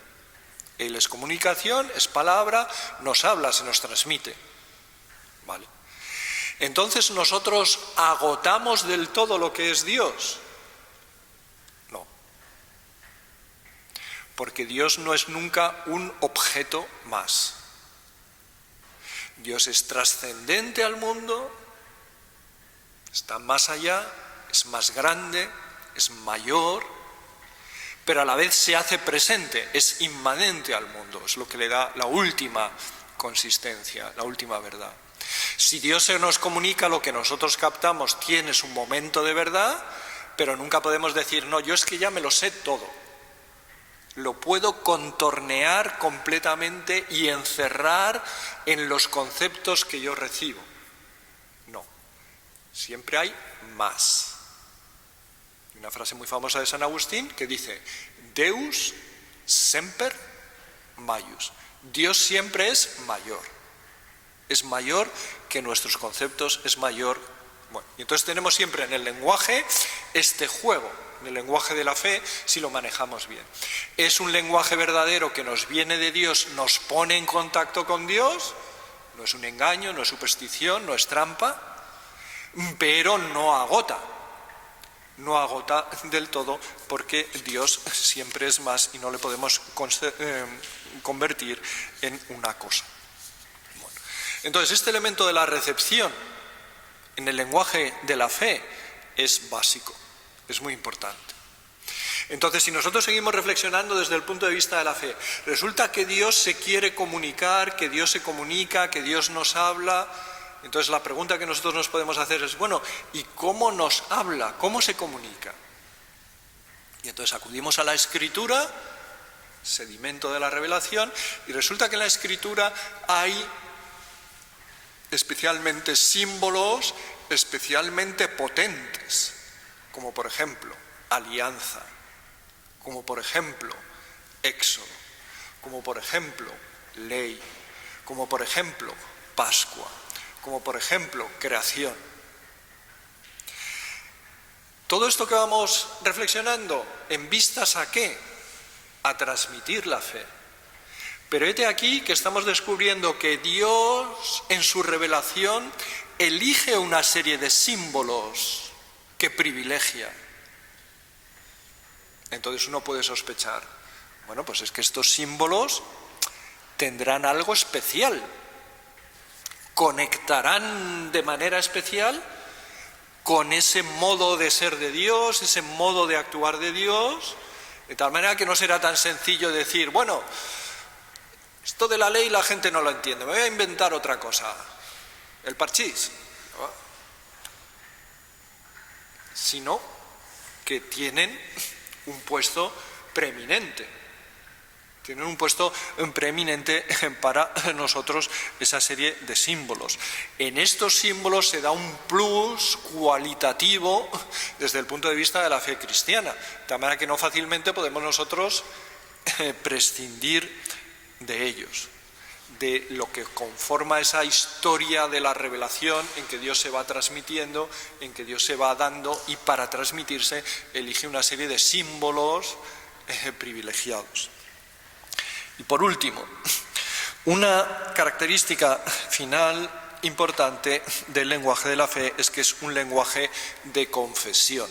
Él es comunicación, es palabra, nos habla, se nos transmite. ¿Vale? Entonces, ¿nosotros agotamos del todo lo que es Dios? No. Porque Dios no es nunca un objeto más. Dios es trascendente al mundo, está más allá, es más grande, es mayor, pero a la vez se hace presente, es inmanente al mundo, es lo que le da la última consistencia, la última verdad. Si Dios se nos comunica, lo que nosotros captamos tiene su momento de verdad, pero nunca podemos decir, no, yo es que ya me lo sé todo. Lo puedo contornear completamente y encerrar en los conceptos que yo recibo. No. Siempre hay más. Hay una frase muy famosa de San Agustín que dice, Deus semper maius. Dios siempre es mayor. Es mayor que nuestros conceptos, es mayor. Bueno, y entonces tenemos siempre en el lenguaje este juego, en el lenguaje de la fe, si lo manejamos bien. Es un lenguaje verdadero que nos viene de Dios, nos pone en contacto con Dios. no es un engaño, no es superstición, no es trampa, pero no agota del todo, porque Dios siempre es más y no le podemos convertir en una cosa. Bueno, entonces, este elemento de la recepción en el lenguaje de la fe es básico, es muy importante. Entonces, si nosotros seguimos reflexionando desde el punto de vista de la fe, resulta que Dios se quiere comunicar, que Dios se comunica, que Dios nos habla. Entonces la pregunta que nosotros nos podemos hacer es, bueno, ¿y cómo nos habla? ¿Cómo se comunica? Y entonces acudimos a la Escritura, sedimento de la revelación, y resulta que en la Escritura hay especialmente símbolos especialmente potentes, como por ejemplo alianza, como por ejemplo éxodo, como por ejemplo ley, como por ejemplo Pascua, como por ejemplo creación. Todo esto que vamos reflexionando, ¿en vistas a qué? A transmitir la fe. Pero hete aquí que estamos descubriendo que Dios en su revelación elige una serie de símbolos que privilegia. Entonces uno puede sospechar, bueno, pues es que estos símbolos tendrán algo especial, conectarán de manera especial con ese modo de ser de Dios, ese modo de actuar de Dios, de tal manera que no será tan sencillo decir, bueno, esto de la ley la gente no lo entiende, me voy a inventar otra cosa, el parchís, sino que tienen un puesto preeminente. Tienen un puesto preeminente para nosotros esa serie de símbolos. En estos símbolos se da un plus cualitativo desde el punto de vista de la fe cristiana, de tal manera que no fácilmente podemos nosotros prescindir de ellos, de lo que conforma esa historia de la revelación en que Dios se va transmitiendo, en que Dios se va dando, y para transmitirse elige una serie de símbolos privilegiados. Y por último, una característica final importante del lenguaje de la fe es que es un lenguaje de confesión.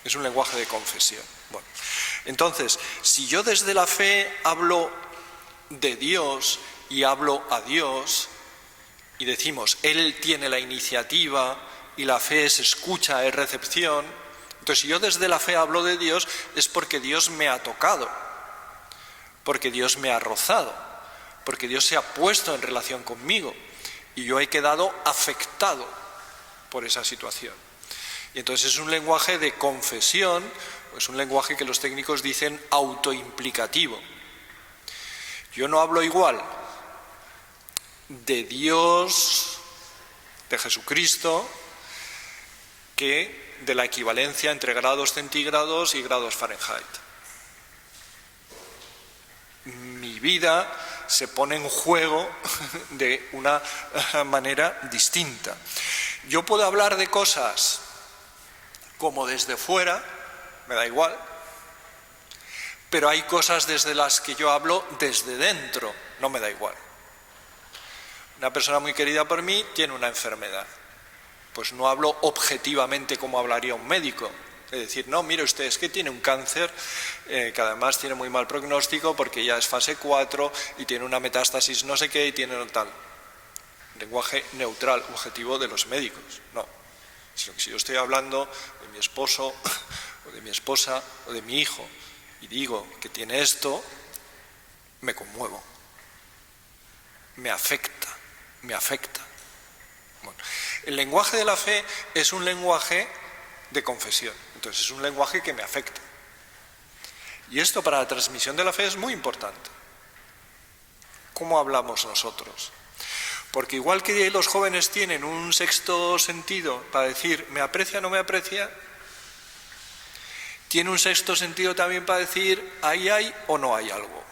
Es un lenguaje de confesión. Bueno, entonces, si yo desde la fe hablo de Dios y hablo a Dios y decimos, Él tiene la iniciativa y la fe es escucha, es recepción, entonces si yo desde la fe hablo de Dios es porque Dios me ha tocado, porque Dios me ha rozado, porque Dios se ha puesto en relación conmigo y yo he quedado afectado por esa situación. Y entonces es un lenguaje de confesión, es un lenguaje que los técnicos dicen autoimplicativo. Yo no hablo igual de Dios, de Jesucristo, que de la equivalencia entre grados centígrados y grados Fahrenheit. Mi vida se pone en juego de una manera distinta. Yo puedo hablar de cosas como desde fuera, me da igual, pero hay cosas desde las que yo hablo desde dentro, no me da igual. Una persona muy querida por mí tiene una enfermedad, pues no hablo objetivamente como hablaría un médico. Es decir, no, mire usted, es que tiene un cáncer que además tiene muy mal pronóstico porque ya es fase 4 y tiene una metástasis no sé qué y tiene tal. Lenguaje neutral, objetivo de los médicos, no. Sino que si yo estoy hablando de mi esposo o de mi esposa o de mi hijo y digo que tiene esto, me conmuevo, me afecta. Bueno, el lenguaje de la fe es un lenguaje de confesión, entonces es un lenguaje que me afecta. Y esto para la transmisión de la fe es muy importante. ¿Cómo hablamos nosotros? Porque igual que los jóvenes tienen un sexto sentido para decir ¿me aprecia o no me aprecia? Tiene un sexto sentido también para decir ¿ahí hay o no hay algo?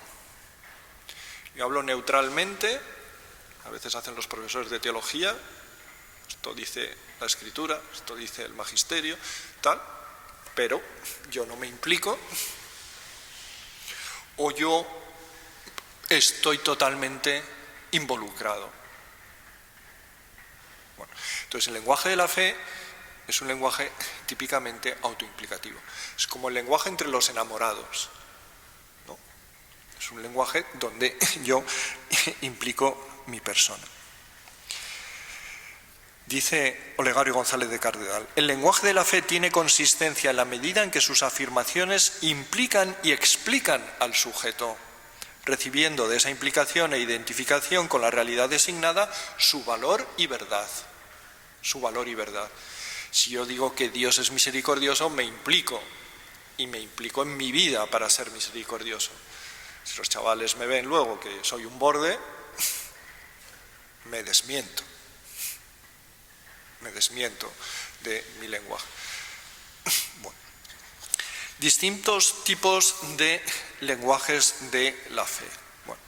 Yo hablo neutralmente, a veces hacen los profesores de teología, esto dice la Escritura, esto dice el magisterio, tal, pero yo no me implico, o yo estoy totalmente involucrado. Bueno, entonces el lenguaje de la fe es un lenguaje típicamente autoimplicativo. Es como el lenguaje entre los enamorados, ¿no? Es un lenguaje donde yo implico mi persona. Dice Olegario González de Cardenal: el lenguaje de la fe tiene consistencia en la medida en que sus afirmaciones implican y explican al sujeto, recibiendo de esa implicación e identificación con la realidad designada su valor y verdad. Su valor y verdad. Si yo digo que Dios es misericordioso, me implico, y me implico en mi vida para ser misericordioso. Si los chavales me ven luego que soy un borde, me desmiento de mi lenguaje. Bueno. Distintos tipos de lenguajes de la fe. Bueno,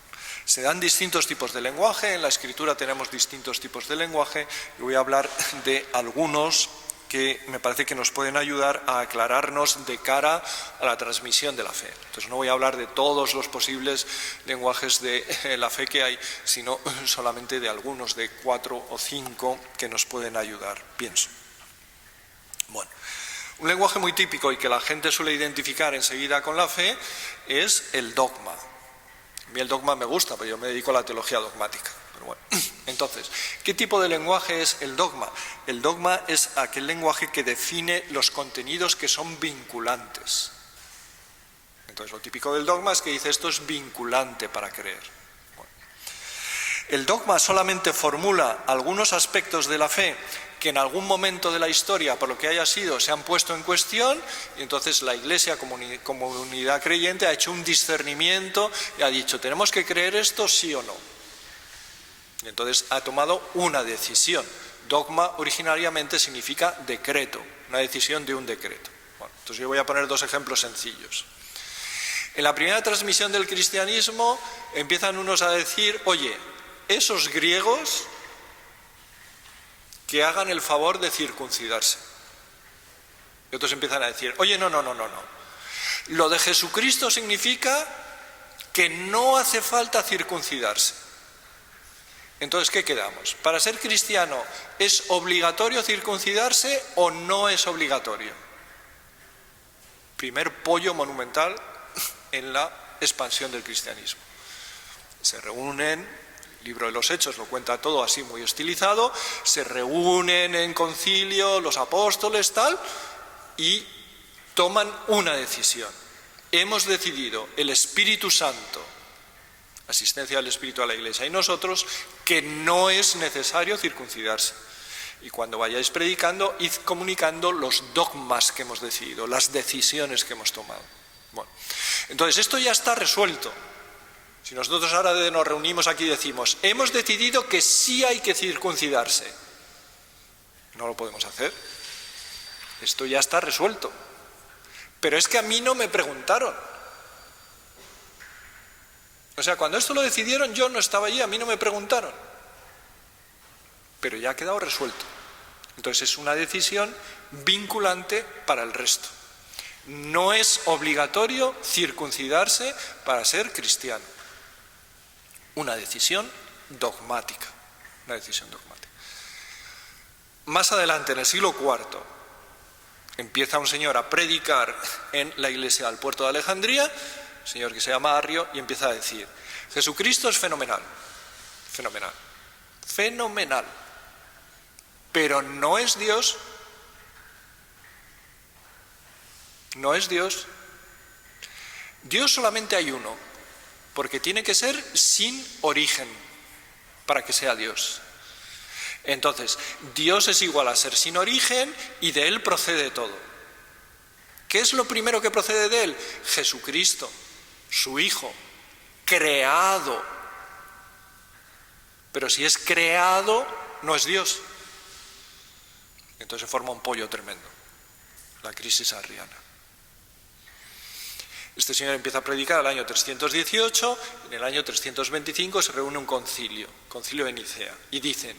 se dan distintos tipos de lenguaje, en la Escritura tenemos distintos tipos de lenguaje, y voy a hablar de algunos que me parece que nos pueden ayudar a aclararnos de cara a la transmisión de la fe. Entonces no voy a hablar de todos los posibles lenguajes de la fe que hay, sino solamente de algunos, de 4 o 5 que nos pueden ayudar, pienso. Bueno, un lenguaje muy típico y que la gente suele identificar enseguida con la fe es el dogma. A mí el dogma me gusta, pero yo me dedico a la teología dogmática. Pero bueno, entonces, ¿qué tipo de lenguaje es el dogma? El dogma es aquel lenguaje que define los contenidos que son vinculantes. Entonces, lo típico del dogma es que dice esto es vinculante para creer. Bueno. El dogma solamente formula algunos aspectos de la fe que en algún momento de la historia, por lo que haya sido, se han puesto en cuestión, y entonces la Iglesia como unidad creyente ha hecho un discernimiento y ha dicho, ¿tenemos que creer esto sí o no? Y entonces ha tomado una decisión. Dogma originariamente significa decreto, una decisión de un decreto. Bueno, entonces yo voy a poner 2 ejemplos sencillos. En la primera transmisión del cristianismo empiezan unos a decir, oye, esos griegos que hagan el favor de circuncidarse. Y otros empiezan a decir, oye, no. Lo de Jesucristo significa que no hace falta circuncidarse. Entonces, ¿qué quedamos? Para ser cristiano, ¿es obligatorio circuncidarse o no es obligatorio? Primer pollo monumental en la expansión del cristianismo. Se reúnen, el libro de los Hechos lo cuenta todo así muy estilizado, se reúnen en concilio los apóstoles tal y toman una decisión. Hemos decidido, el Espíritu Santo, asistencia del Espíritu a la Iglesia y nosotros, que no es necesario circuncidarse. Y cuando vayáis predicando, id comunicando los dogmas que hemos decidido, las decisiones que hemos tomado. Bueno, entonces esto ya está resuelto. Si nosotros ahora nos reunimos aquí y decimos, hemos decidido que sí hay que circuncidarse, no lo podemos hacer. Esto ya está resuelto. Pero es que a mí no me preguntaron. O sea, cuando esto lo decidieron, yo no estaba allí, a mí no me preguntaron. Pero ya ha quedado resuelto. Entonces es una decisión vinculante para el resto. No es obligatorio circuncidarse para ser cristiano. Una decisión dogmática. Una decisión dogmática. Más adelante, en el siglo IV, empieza un señor a predicar en la iglesia del puerto de Alejandría, señor que se llama Arrio, y empieza a decir, Jesucristo es fenomenal, pero no es Dios, Dios solamente hay uno, porque tiene que ser sin origen para que sea Dios. Entonces, Dios es igual a ser sin origen y de Él procede todo. ¿Qué es lo primero que procede de Él? Jesucristo, su Hijo, creado. Pero si es creado, no es Dios. Entonces se forma un pollo tremendo, la crisis arriana. Este señor empieza a predicar al año 318, en el año 325 se reúne un concilio de Nicea, y dicen,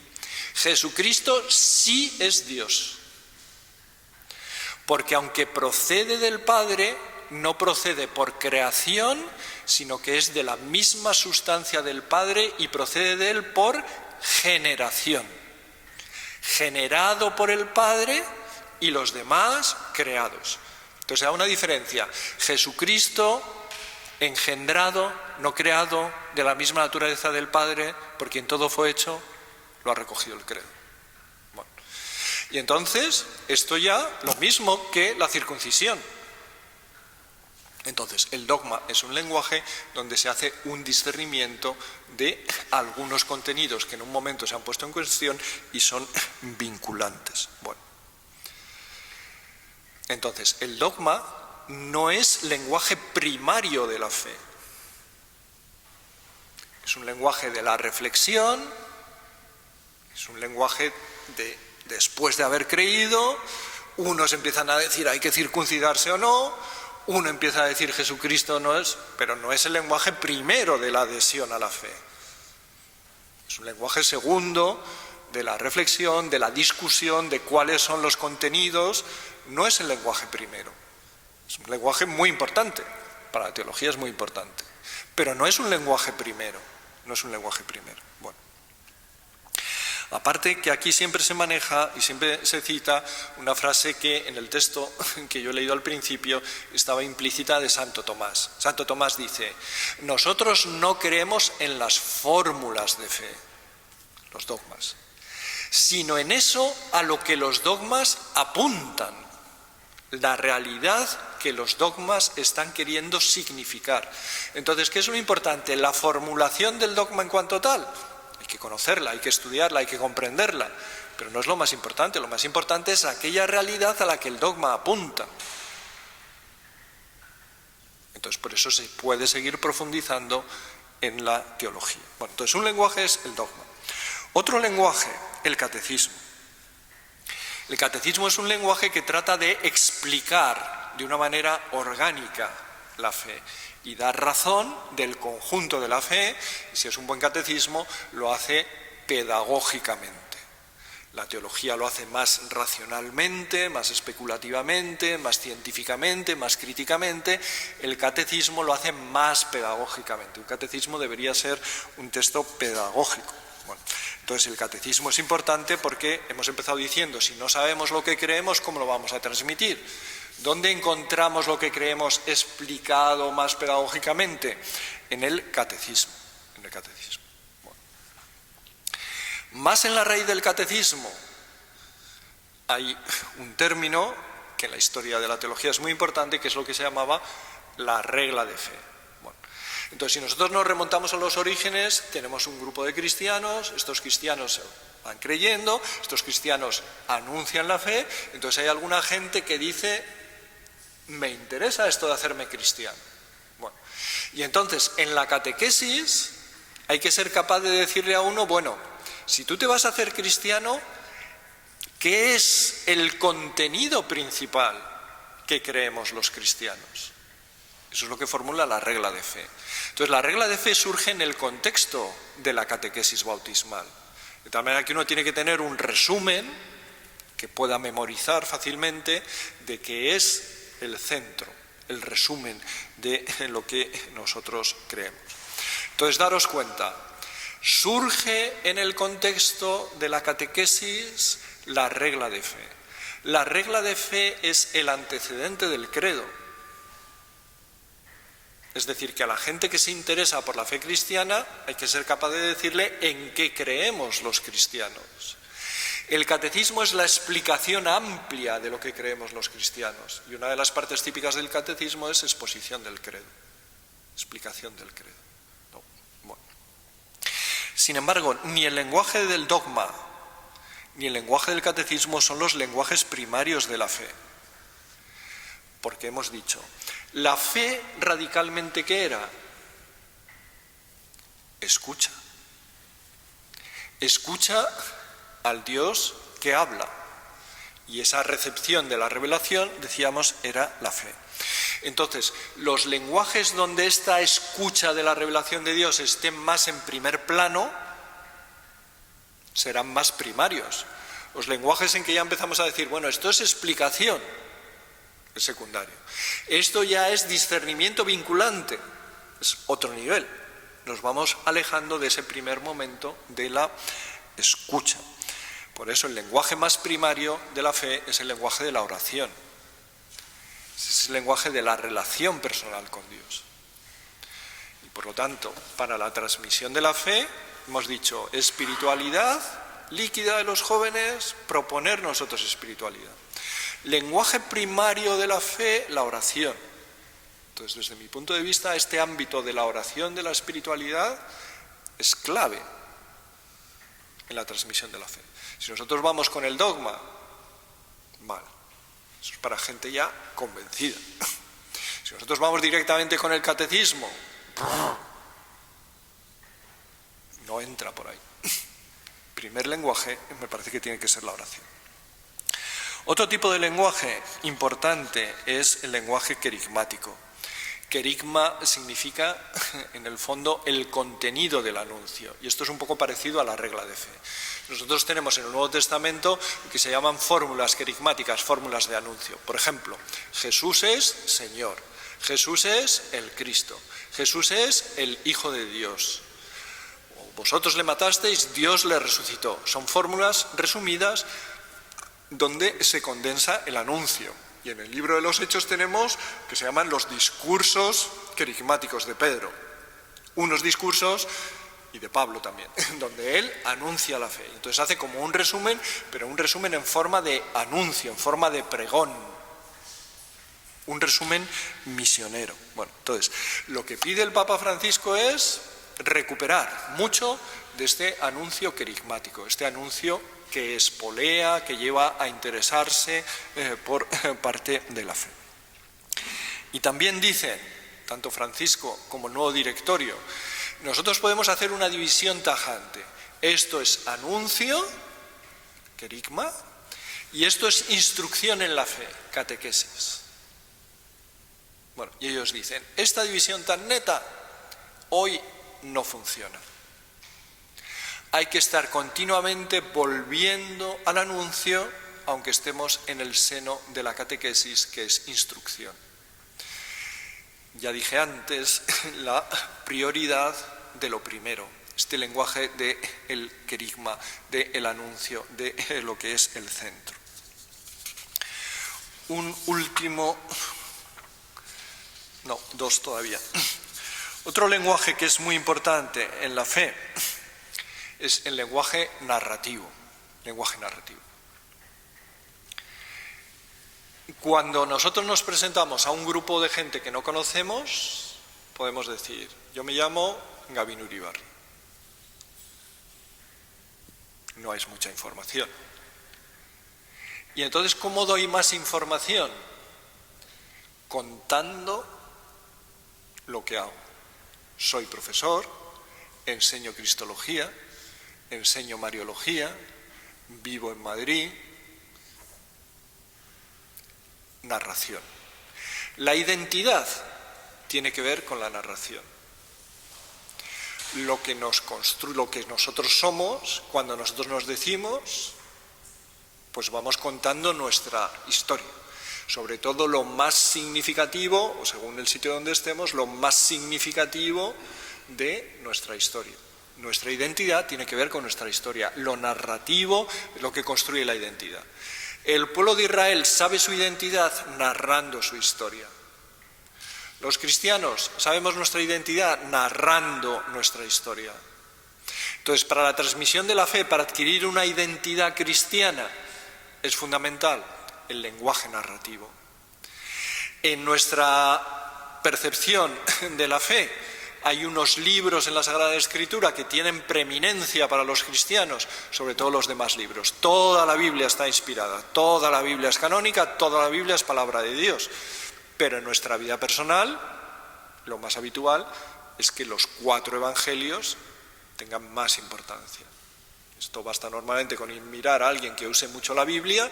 Jesucristo sí es Dios, porque aunque procede del Padre, no procede por creación, sino que es de la misma sustancia del Padre y procede de Él por generación. generado por el Padre y los demás creados. Entonces hay una diferencia. Jesucristo engendrado, no creado, de la misma naturaleza del Padre, por quien todo fue hecho, lo ha recogido el credo. Bueno. Y entonces, esto ya lo mismo que la circuncisión. Entonces, el dogma es un lenguaje donde se hace un discernimiento de algunos contenidos que en un momento se han puesto en cuestión y son vinculantes. Bueno. Entonces, el dogma no es lenguaje primario de la fe. Es un lenguaje de la reflexión, es un lenguaje de después de haber creído, unos empiezan a decir hay que circuncidarse o no, uno empieza a decir Jesucristo no es, pero no es el lenguaje primero de la adhesión a la fe. Es un lenguaje segundo de la reflexión, de la discusión, de cuáles son los contenidos, no es el lenguaje primero. Es un lenguaje muy importante, para la teología es muy importante, pero no es un lenguaje primero, no es un lenguaje primero. Bueno. Aparte que aquí siempre se maneja y siempre se cita una frase que en el texto que yo he leído al principio estaba implícita de Santo Tomás. Santo Tomás dice, nosotros no creemos en las fórmulas de fe, los dogmas, sino en eso a lo que los dogmas apuntan, la realidad que los dogmas están queriendo significar. Entonces, ¿qué es lo importante? La formulación del dogma en cuanto tal. Hay que conocerla, hay que estudiarla, hay que comprenderla, pero no es lo más importante. Lo más importante es aquella realidad a la que el dogma apunta. Entonces, por eso se puede seguir profundizando en la teología. Bueno, entonces un lenguaje es el dogma. Otro lenguaje, el catecismo. El catecismo es un lenguaje que trata de explicar de una manera orgánica la fe y dar razón del conjunto de la fe, y si es un buen catecismo, lo hace pedagógicamente. La teología lo hace más racionalmente, más especulativamente, más científicamente, más críticamente. El catecismo lo hace más pedagógicamente. Un catecismo debería ser un texto pedagógico. Bueno, entonces el catecismo es importante porque hemos empezado diciendo, si no sabemos lo que creemos, ¿cómo lo vamos a transmitir? ¿Dónde encontramos lo que creemos explicado más pedagógicamente? En el catecismo. En el catecismo. Bueno. Más en la raíz del catecismo hay un término que en la historia de la teología es muy importante, que es lo que se llamaba la regla de fe. Bueno. Entonces, si nosotros nos remontamos a los orígenes, tenemos un grupo de cristianos, estos cristianos van creyendo, estos cristianos anuncian la fe, entonces hay alguna gente que dice, me interesa esto de hacerme cristiano. Bueno, y entonces en la catequesis hay que ser capaz de decirle a uno, bueno, si tú te vas a hacer cristiano, ¿qué es el contenido principal que creemos los cristianos? Eso es lo que formula la regla de fe. Entonces la regla de fe surge en el contexto de la catequesis bautismal. De tal manera que uno tiene que tener un resumen que pueda memorizar fácilmente de qué es el centro, el resumen de lo que nosotros creemos. Entonces, daros cuenta, surge en el contexto de la catequesis la regla de fe. La regla de fe es el antecedente del credo. Es decir, que a la gente que se interesa por la fe cristiana hay que ser capaz de decirle en qué creemos los cristianos. El catecismo es la explicación amplia de lo que creemos los cristianos. Y una de las partes típicas del catecismo es exposición del credo. Explicación del credo. No. Bueno. Sin embargo, ni el lenguaje del dogma ni el lenguaje del catecismo son los lenguajes primarios de la fe. Porque hemos dicho, la fe radicalmente, ¿qué era? Escucha. Escucha al Dios que habla. Y esa recepción de la revelación, decíamos, era la fe. Entonces, los lenguajes donde esta escucha de la revelación de Dios estén más en primer plano, serán más primarios. Los lenguajes en que ya empezamos a decir, bueno, esto es explicación, es secundario. Esto ya es discernimiento vinculante, es otro nivel. Nos vamos alejando de ese primer momento de la escucha. Por eso el lenguaje más primario de la fe es el lenguaje de la oración. Es el lenguaje de la relación personal con Dios. Y por lo tanto, para la transmisión de la fe, hemos dicho espiritualidad líquida de los jóvenes, proponer nosotros espiritualidad. Lenguaje primario de la fe, la oración. Entonces, desde mi punto de vista, este ámbito de la oración, de la espiritualidad, es clave en la transmisión de la fe. Si nosotros vamos con el dogma, mal. Eso es para gente ya convencida. Si nosotros vamos directamente con el catecismo, no entra por ahí. Primer lenguaje me parece que tiene que ser la oración. Otro tipo de lenguaje importante es el lenguaje querigmático. Querigma significa, en el fondo, el contenido del anuncio. Y esto es un poco parecido a la regla de fe. Nosotros tenemos en el Nuevo Testamento lo que se llaman fórmulas querigmáticas, fórmulas de anuncio. Por ejemplo, Jesús es Señor, Jesús es el Cristo, Jesús es el Hijo de Dios. Vosotros le matasteis, Dios le resucitó. Son fórmulas resumidas donde se condensa el anuncio. Y en el libro de los Hechos tenemos que se llaman los discursos querigmáticos de Pedro. Unos discursos, y de Pablo también, donde él anuncia la fe. Entonces hace como un resumen, pero un resumen en forma de anuncio, en forma de pregón. Un resumen misionero. Bueno, entonces, lo que pide el Papa Francisco es recuperar mucho de este anuncio querigmático, este anuncio que espolea, que lleva a interesarse por parte de la fe. Y también dicen, tanto Francisco como el nuevo directorio, nosotros podemos hacer una división tajante. Esto es anuncio, querigma, y esto es instrucción en la fe, catequesis. Bueno, y ellos dicen, esta división tan neta hoy no funciona. Hay que estar continuamente volviendo al anuncio, aunque estemos en el seno de la catequesis, que es instrucción. Ya dije antes, la prioridad de lo primero, este lenguaje del querigma, del anuncio, de lo que es el centro. Un último, no, dos todavía. Otro lenguaje que es muy importante en la fe es el lenguaje narrativo. Cuando nosotros nos presentamos a un grupo de gente que no conocemos, podemos decir, yo me llamo Gavin Uribarri. No es mucha información. Y entonces, ¿cómo doy más información? Contando lo que hago. Soy profesor, enseño cristología, enseño mariología, vivo en Madrid. Narración. La identidad tiene que ver con la narración. Lo que nos construye, lo que nosotros somos, cuando nosotros nos decimos, pues vamos contando nuestra historia. Sobre todo lo más significativo, o según el sitio donde estemos, lo más significativo de nuestra historia. Nuestra identidad tiene que ver con nuestra historia. Lo narrativo es lo que construye la identidad. El pueblo de Israel sabe su identidad narrando su historia. Los cristianos sabemos nuestra identidad narrando nuestra historia. Entonces, para la transmisión de la fe, para adquirir una identidad cristiana, es fundamental el lenguaje narrativo. En nuestra percepción de la fe, hay unos libros en la Sagrada Escritura que tienen preeminencia para los cristianos, sobre todo los demás libros. Toda la Biblia está inspirada, toda la Biblia es canónica, toda la Biblia es palabra de Dios. Pero en nuestra vida personal, lo más habitual es que los 4 evangelios tengan más importancia. Esto basta normalmente con mirar a alguien que use mucho la Biblia,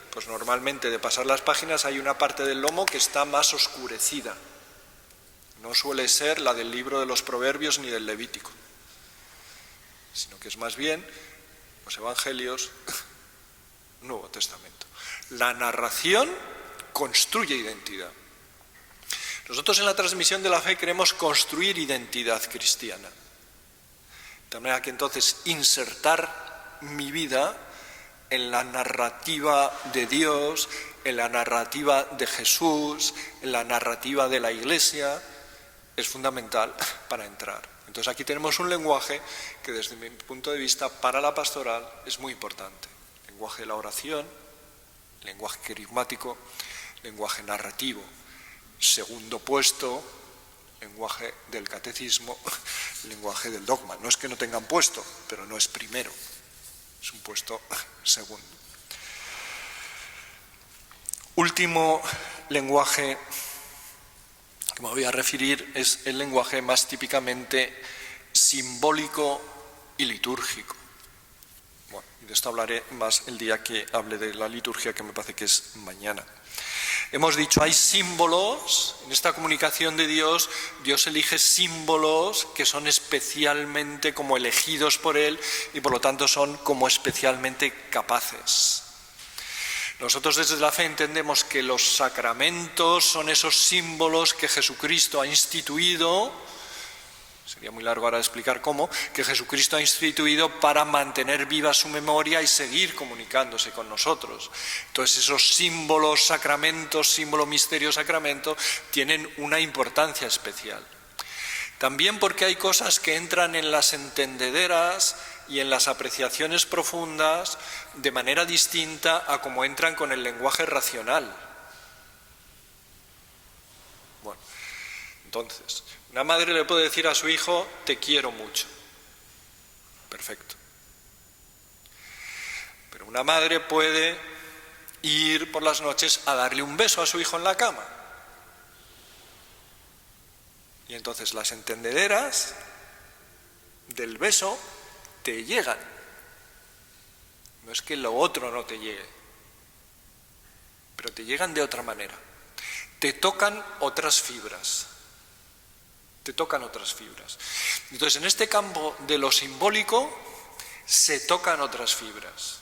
pues normalmente de pasar las páginas hay una parte del lomo que está más oscurecida. No suele ser la del libro de los Proverbios ni del Levítico, sino que es más bien los Evangelios, Nuevo Testamento. La narración construye identidad. Nosotros en la transmisión de la fe queremos construir identidad cristiana. De manera que entonces insertar mi vida en la narrativa de Dios, en la narrativa de Jesús, en la narrativa de la Iglesia, es fundamental para entrar. Entonces aquí tenemos un lenguaje que desde mi punto de vista para la pastoral es muy importante. Lenguaje de la oración, lenguaje querigmático, lenguaje narrativo. Segundo puesto, lenguaje del catecismo, lenguaje del dogma. No es que no tengan puesto, pero no es primero, es un puesto segundo. Último lenguaje que me voy a referir es el lenguaje más típicamente simbólico y litúrgico. Bueno, y de esto hablaré más el día que hable de la liturgia, que me parece que es mañana. Hemos dicho, hay símbolos, en esta comunicación de Dios, Dios elige símbolos que son especialmente como elegidos por Él y por lo tanto son como especialmente capaces. Nosotros desde la fe entendemos que los sacramentos son esos símbolos que Jesucristo ha instituido, sería muy largo ahora explicar cómo, que Jesucristo ha instituido para mantener viva su memoria y seguir comunicándose con nosotros. Entonces esos símbolos, sacramentos, símbolo, misterio, sacramento, tienen una importancia especial. También porque hay cosas que entran en las entendederas y en las apreciaciones profundas de manera distinta a como entran con el lenguaje racional. Bueno, entonces, una madre le puede decir a su hijo, te quiero mucho. Perfecto. Pero una madre puede ir por las noches a darle un beso a su hijo en la cama. Y entonces las entendederas del beso te llegan. No es que lo otro no te llegue, pero te llegan de otra manera. Te tocan otras fibras. Te tocan otras fibras. Entonces, en este campo de lo simbólico se tocan otras fibras.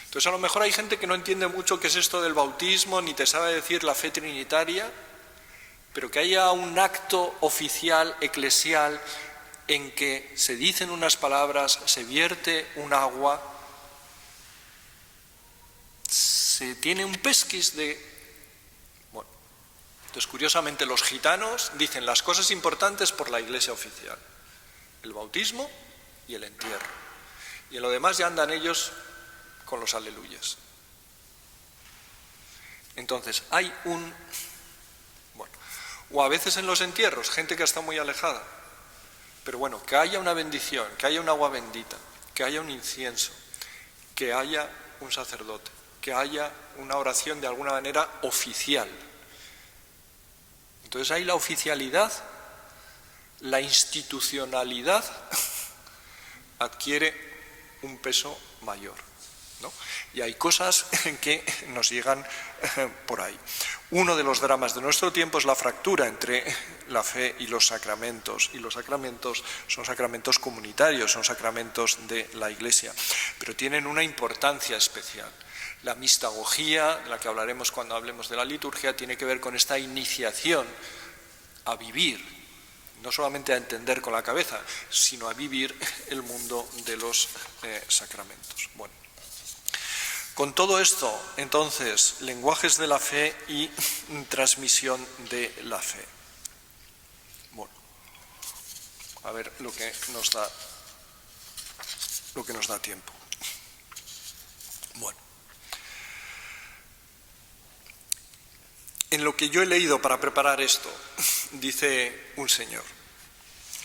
Entonces, a lo mejor hay gente que no entiende mucho qué es esto del bautismo, ni te sabe decir la fe trinitaria, pero que haya un acto oficial, eclesial, en que se dicen unas palabras, se vierte un agua, se tiene un pesquis de... Bueno, entonces curiosamente los gitanos dicen las cosas importantes por la iglesia oficial, el bautismo y el entierro, y en lo demás ya andan ellos con los aleluyas. Entonces hay un... Bueno, o a veces en los entierros, gente que está muy alejada, pero bueno, que haya una bendición, que haya un agua bendita, que haya un incienso, que haya un sacerdote, que haya una oración de alguna manera oficial. Entonces hay la oficialidad, la institucionalidad adquiere un peso mayor, ¿no? Y hay cosas que nos llegan por ahí. Uno de los dramas de nuestro tiempo es la fractura entre la fe y los sacramentos son sacramentos comunitarios, son sacramentos de la Iglesia, pero tienen una importancia especial. La mistagogía, de la que hablaremos cuando hablemos de la liturgia, tiene que ver con esta iniciación a vivir, no solamente a entender con la cabeza, sino a vivir el mundo de los sacramentos. Bueno, con todo esto, entonces, lenguajes de la fe y transmisión de la fe. Bueno, a ver lo que nos da tiempo. Bueno, en lo que yo he leído para preparar esto, dice un señor,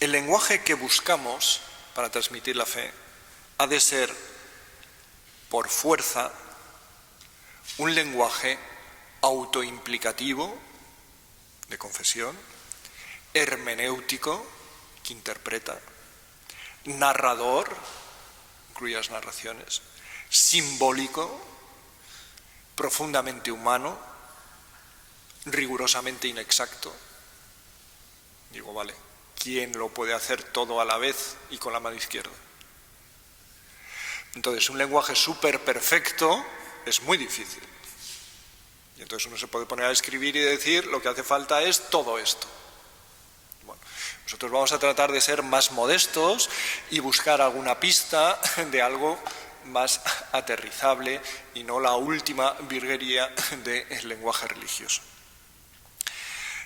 el lenguaje que buscamos para transmitir la fe ha de ser, por fuerza, un lenguaje autoimplicativo, de confesión, hermenéutico, que interpreta, narrador, incluye las narraciones, simbólico, profundamente humano, rigurosamente inexacto. Digo, vale, ¿quién lo puede hacer todo a la vez y con la mano izquierda? Entonces, un lenguaje súper perfecto es muy difícil. Y entonces uno se puede poner a escribir y decir, lo que hace falta es todo esto. Bueno, nosotros vamos a tratar de ser más modestos y buscar alguna pista de algo más aterrizable y no la última virguería del lenguaje religioso.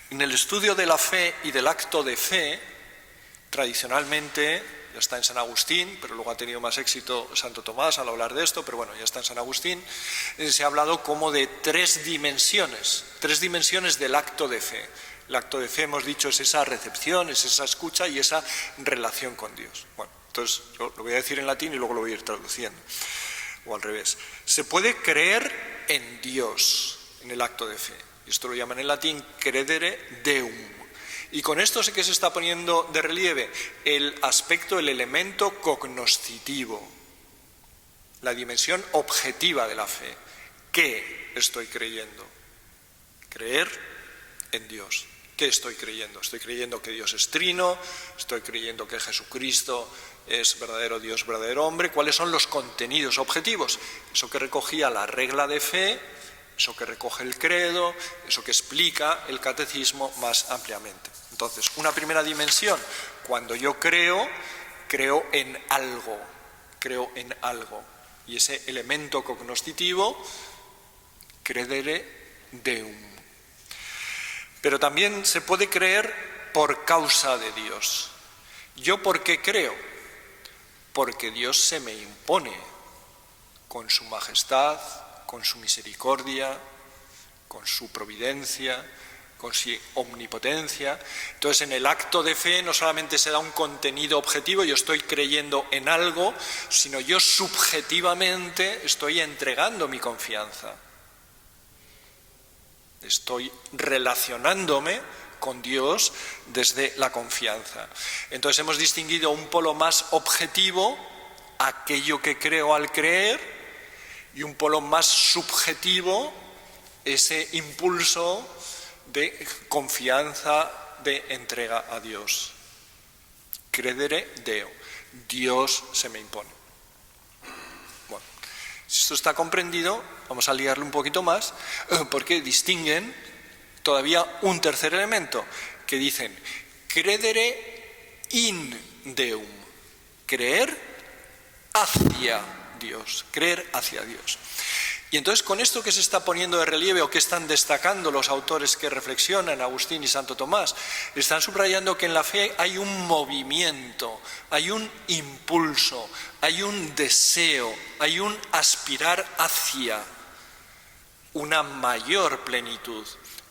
En el estudio de la fe y del acto de fe, tradicionalmente, ya está en San Agustín, pero luego ha tenido más éxito Santo Tomás al hablar de esto, pero bueno, ya está en San Agustín, se ha hablado como de tres dimensiones del acto de fe. El acto de fe, hemos dicho, es esa recepción, es esa escucha y esa relación con Dios. Bueno, entonces yo lo voy a decir en latín y luego lo voy a ir traduciendo, o al revés. Se puede creer en Dios en el acto de fe. Esto lo llaman en latín credere deum. Y con esto sé que se está poniendo de relieve el aspecto, el elemento cognoscitivo, la dimensión objetiva de la fe. ¿Qué estoy creyendo? Creer en Dios. ¿Qué estoy creyendo? Estoy creyendo que Dios es trino, estoy creyendo que Jesucristo es verdadero Dios, verdadero hombre. ¿Cuáles son los contenidos objetivos? Eso que recogía la regla de fe, eso que recoge el credo, eso que explica el catecismo más ampliamente. Entonces, una primera dimensión, cuando yo creo en algo, y ese elemento cognoscitivo, credere deum. Pero también se puede creer por causa de Dios. ¿Yo por qué creo? Porque Dios se me impone con su majestad, con su misericordia, con su providencia, con su omnipotencia. Entonces, en el acto de fe no solamente se da un contenido objetivo, yo estoy creyendo en algo, sino yo subjetivamente estoy entregando mi confianza. Estoy relacionándome con Dios desde la confianza. Entonces hemos distinguido un polo más objetivo, aquello que creo al creer, y un polo más subjetivo, ese impulso de confianza, de entrega a Dios. Credere Deo, Dios se me impone. Bueno, si esto está comprendido, vamos a liarlo un poquito más, porque distinguen todavía un tercer elemento, que dicen, credere in Deum, creer hacia Dios, creer hacia Dios. Y entonces con esto que se está poniendo de relieve o que están destacando los autores que reflexionan, Agustín y Santo Tomás, están subrayando que en la fe hay un movimiento, hay un impulso, hay un deseo, hay un aspirar hacia una mayor plenitud,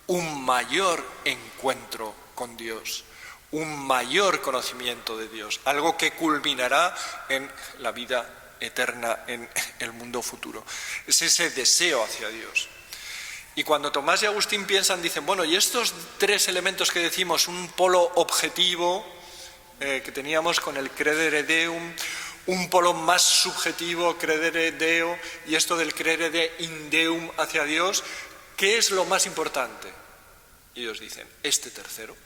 un mayor encuentro con Dios, un mayor conocimiento de Dios, algo que culminará en la vida eterna, en el mundo futuro. Es ese deseo hacia Dios. Y cuando Tomás y Agustín piensan, dicen, bueno, y estos tres elementos que decimos, un polo objetivo que teníamos con el credere deum, un polo más subjetivo, credere deo, y esto del credere in deum hacia Dios, ¿qué es lo más importante? Y ellos dicen, este tercero,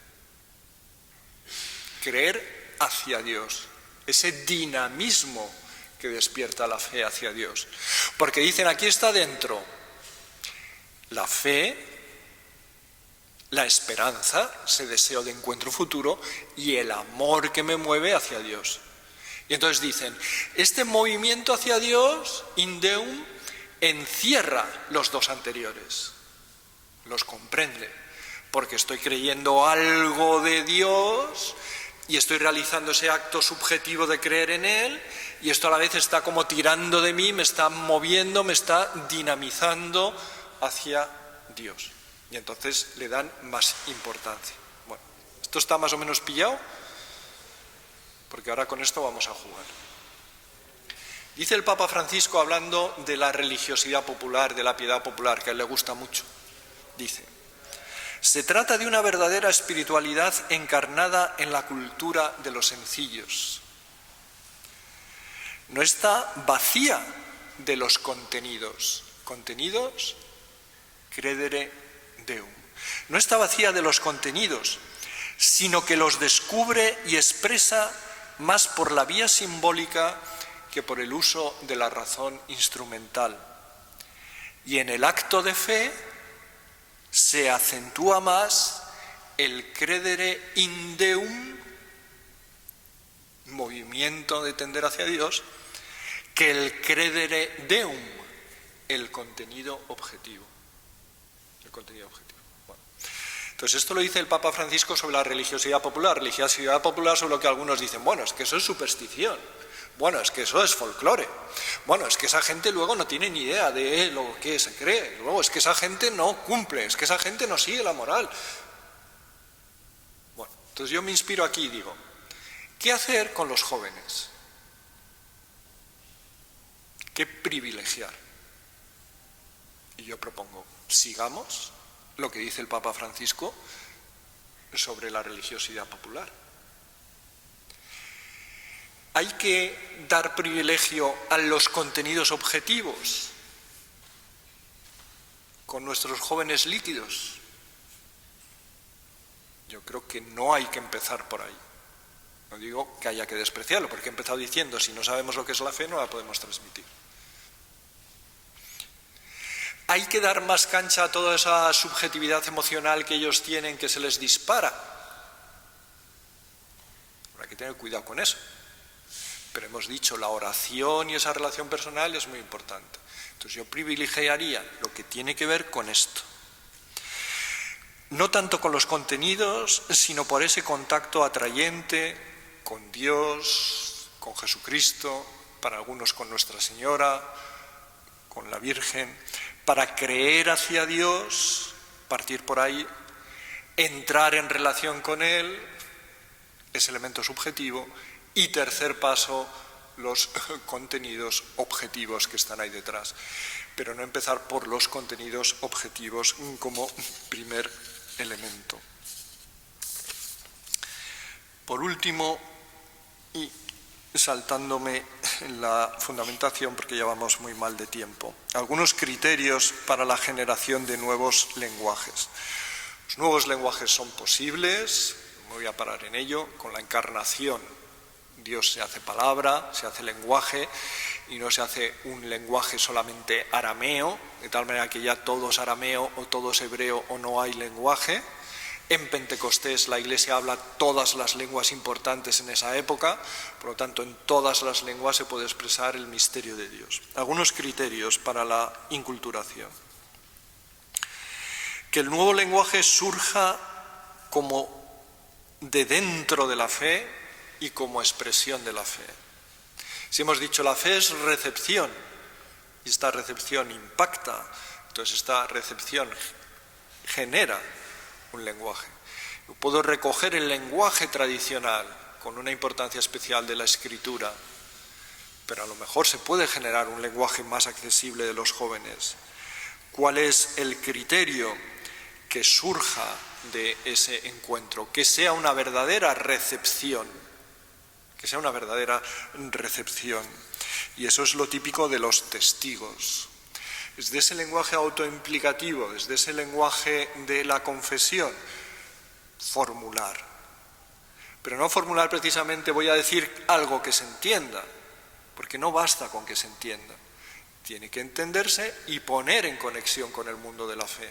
creer hacia Dios, ese dinamismo que despierta la fe hacia Dios. Porque dicen, aquí está dentro la fe, la esperanza, ese deseo de encuentro futuro, y el amor que me mueve hacia Dios. Y entonces dicen, este movimiento hacia Dios, in Deum, encierra los dos anteriores, los comprende, porque estoy creyendo algo de Dios y estoy realizando ese acto subjetivo de creer en Él, y esto a la vez está como tirando de mí, me está moviendo, me está dinamizando hacia Dios. Y entonces le dan más importancia. Bueno, ¿esto está más o menos pillado? Porque ahora con esto vamos a jugar. Dice el Papa Francisco, hablando de la religiosidad popular, de la piedad popular, que a él le gusta mucho, dice, se trata de una verdadera espiritualidad encarnada en la cultura de los sencillos. No está vacía de los contenidos. Contenidos, credere deum. No está vacía de los contenidos, sino que los descubre y expresa más por la vía simbólica que por el uso de la razón instrumental. Y en el acto de fe se acentúa más el credere in Deum, movimiento de tender hacia Dios, que el credere deum, el contenido objetivo. El contenido objetivo. Bueno. Entonces esto lo dice el Papa Francisco sobre la religiosidad popular. Religiosidad popular sobre lo que algunos dicen, bueno, es que eso es superstición. Bueno, es que eso es folclore. Bueno, es que esa gente luego no tiene ni idea de lo que se cree. Luego es que esa gente no cumple, es que esa gente no sigue la moral. Bueno, entonces yo me inspiro aquí y digo, ¿qué hacer con los jóvenes? ¿Qué privilegiar? Y yo propongo, sigamos lo que dice el Papa Francisco sobre la religiosidad popular. Hay que dar privilegio a los contenidos objetivos con nuestros jóvenes líquidos. Yo creo que no hay que empezar por ahí. No digo que haya que despreciarlo, porque he empezado diciendo, si no sabemos lo que es la fe, no la podemos transmitir. Hay que dar más cancha a toda esa subjetividad emocional que ellos tienen, que se les dispara. Hay que tener cuidado con eso. Pero hemos dicho, la oración y esa relación personal es muy importante. Entonces yo privilegiaría lo que tiene que ver con esto. No tanto con los contenidos, sino por ese contacto atrayente con Dios, con Jesucristo, para algunos con Nuestra Señora, con la Virgen, para creer hacia Dios, partir por ahí, entrar en relación con Él, ese elemento subjetivo, y tercer paso, los contenidos objetivos que están ahí detrás. Pero no empezar por los contenidos objetivos como primer elemento. Por último, y saltándome en la fundamentación porque ya vamos muy mal de tiempo, algunos criterios para la generación de nuevos lenguajes. Los nuevos lenguajes son posibles, me voy a parar en ello, con la encarnación. Dios se hace palabra, se hace lenguaje, y no se hace un lenguaje solamente arameo, de tal manera que ya todo es arameo o todo es hebreo o no hay lenguaje. En Pentecostés la Iglesia habla todas las lenguas importantes en esa época, por lo tanto en todas las lenguas se puede expresar el misterio de Dios. Algunos criterios para la inculturación. Que el nuevo lenguaje surja como de dentro de la fe y como expresión de la fe. Si hemos dicho la fe es recepción, y esta recepción impacta, entonces esta recepción genera un lenguaje. Yo puedo recoger el lenguaje tradicional con una importancia especial de la escritura, pero a lo mejor se puede generar un lenguaje más accesible de los jóvenes. ¿Cuál es el criterio que surja de ese encuentro? Que sea una verdadera recepción. Que sea una verdadera recepción. Y eso es lo típico de los testigos. Desde ese lenguaje autoimplicativo, desde ese lenguaje de la confesión, formular. Pero no formular precisamente voy a decir algo que se entienda, porque no basta con que se entienda. Tiene que entenderse y poner en conexión con el mundo de la fe.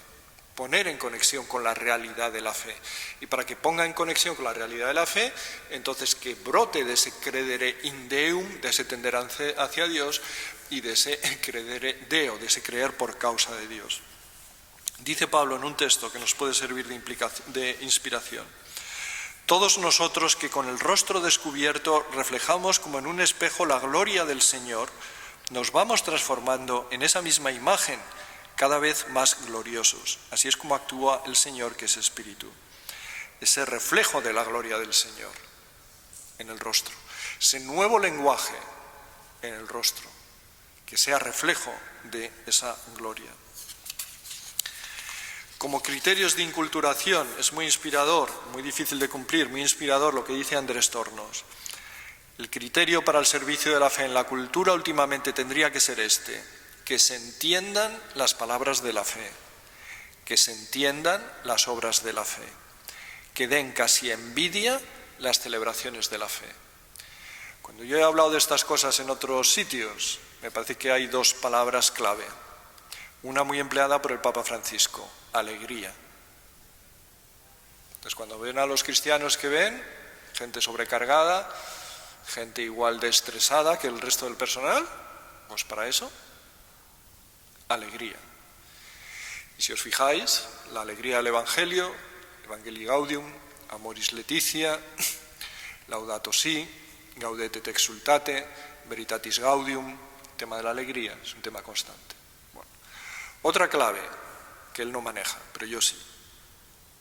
Poner en conexión con la realidad de la fe. Y para que ponga en conexión con la realidad de la fe, entonces que brote de ese credere in Deum, de ese tender hacia Dios, y de ese credere Deo, de ese creer por causa de Dios. Dice Pablo en un texto que nos puede servir de inspiración: todos nosotros que con el rostro descubierto reflejamos como en un espejo la gloria del Señor, nos vamos transformando en esa misma imagen, cada vez más gloriosos. Así es como actúa el Señor, que es Espíritu. Ese reflejo de la gloria del Señor en el rostro. Ese nuevo lenguaje en el rostro, que sea reflejo de esa gloria. Como criterios de inculturación es muy inspirador, muy difícil de cumplir, muy inspirador lo que dice Andrés Tornos. El criterio para el servicio de la fe en la cultura últimamente tendría que ser este: que se entiendan las palabras de la fe, que se entiendan las obras de la fe, que den casi envidia las celebraciones de la fe. Cuando yo he hablado de estas cosas en otros sitios, me parece que hay dos palabras clave. Una muy empleada por el Papa Francisco: alegría. Entonces, cuando ven a los cristianos que ven, gente sobrecargada, gente igual de estresada que el resto del personal, Pues para eso, alegría. Y si os fijáis, la alegría del Evangelio, Evangelii Gaudium, Amoris Laetitia, Laudato Si, Gaudete te exsultate, Veritatis Gaudium, tema de la alegría, es un tema constante. Bueno. Otra clave que él no maneja, pero yo sí,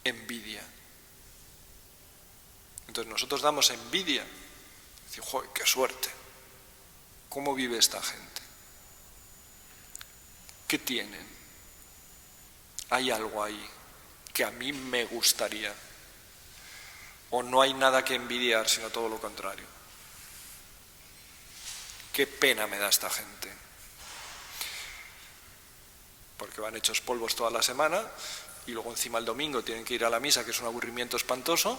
envidia. Entonces nosotros damos envidia. Decimos, ¡joder, qué suerte! ¿Cómo vive esta gente? ¿Qué tienen? ¿Hay algo ahí que a mí me gustaría? ¿O no hay nada que envidiar, sino todo lo contrario? Qué pena me da esta gente. Porque van hechos polvos toda la semana y luego encima el domingo tienen que ir a la misa, que es un aburrimiento espantoso.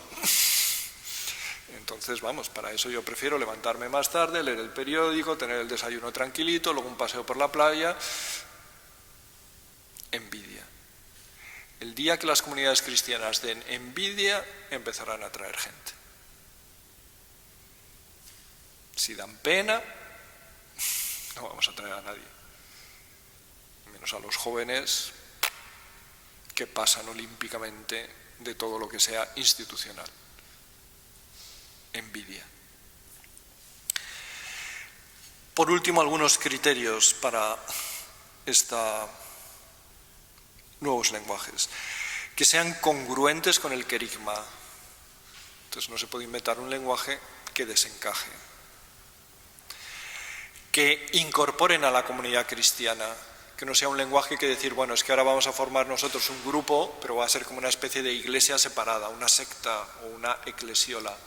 Entonces, vamos, para eso yo prefiero levantarme más tarde, leer el periódico, tener el desayuno tranquilito, luego un paseo por la playa. Envidia. El día que las comunidades cristianas den envidia, empezarán a traer gente. Si dan pena, no vamos a traer a nadie. Menos a los jóvenes que pasan olímpicamente de todo lo que sea institucional. Envidia. Por último, algunos criterios para nuevos lenguajes. Que sean congruentes con el querigma. Entonces no se puede inventar un lenguaje que desencaje. Que incorporen a la comunidad cristiana. Que no sea un lenguaje que decir, bueno, es que ahora vamos a formar nosotros un grupo, pero va a ser como una especie de iglesia separada, una secta o una eclesiola.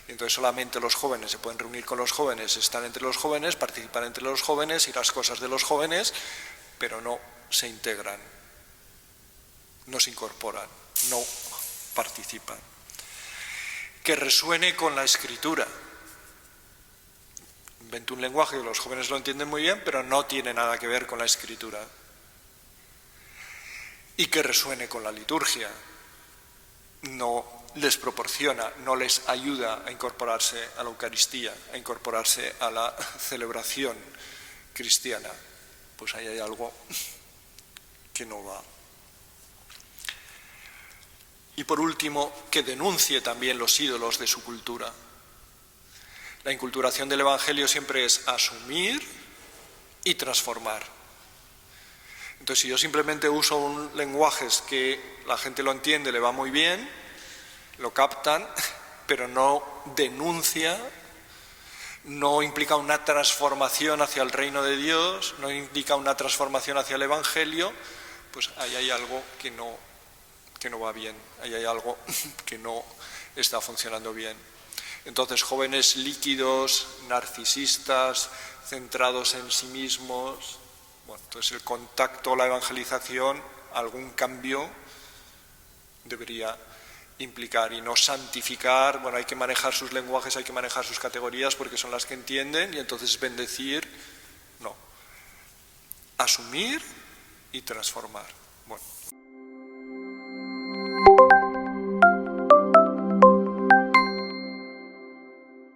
Y entonces solamente los jóvenes se pueden reunir con los jóvenes, estar entre los jóvenes, participar entre los jóvenes y las cosas de los jóvenes, pero no se integran, no se incorporan, no participan. Que resuene con la escritura. Invento un lenguaje que los jóvenes lo entienden muy bien, pero no tiene nada que ver con la escritura. Y que resuene con la liturgia. No les proporciona, no les ayuda a incorporarse a la Eucaristía, a incorporarse a la celebración cristiana. Pues ahí hay algo que no va. Y por último, que denuncie también los ídolos de su cultura. La inculturación del Evangelio siempre es asumir y transformar. Entonces, si yo simplemente uso un lenguaje que la gente lo entiende, le va muy bien, lo captan, pero no denuncia, no implica una transformación hacia el reino de Dios, no indica una transformación hacia el Evangelio, pues ahí hay algo que no va bien, ahí hay algo que no está funcionando bien. Entonces, jóvenes líquidos, narcisistas, centrados en sí mismos, bueno, entonces el contacto, la evangelización, algún cambio debería implicar y no santificar. Bueno, hay que manejar sus lenguajes, hay que manejar sus categorías porque son las que entienden y entonces bendecir, no. Asumir y transformar. Bueno.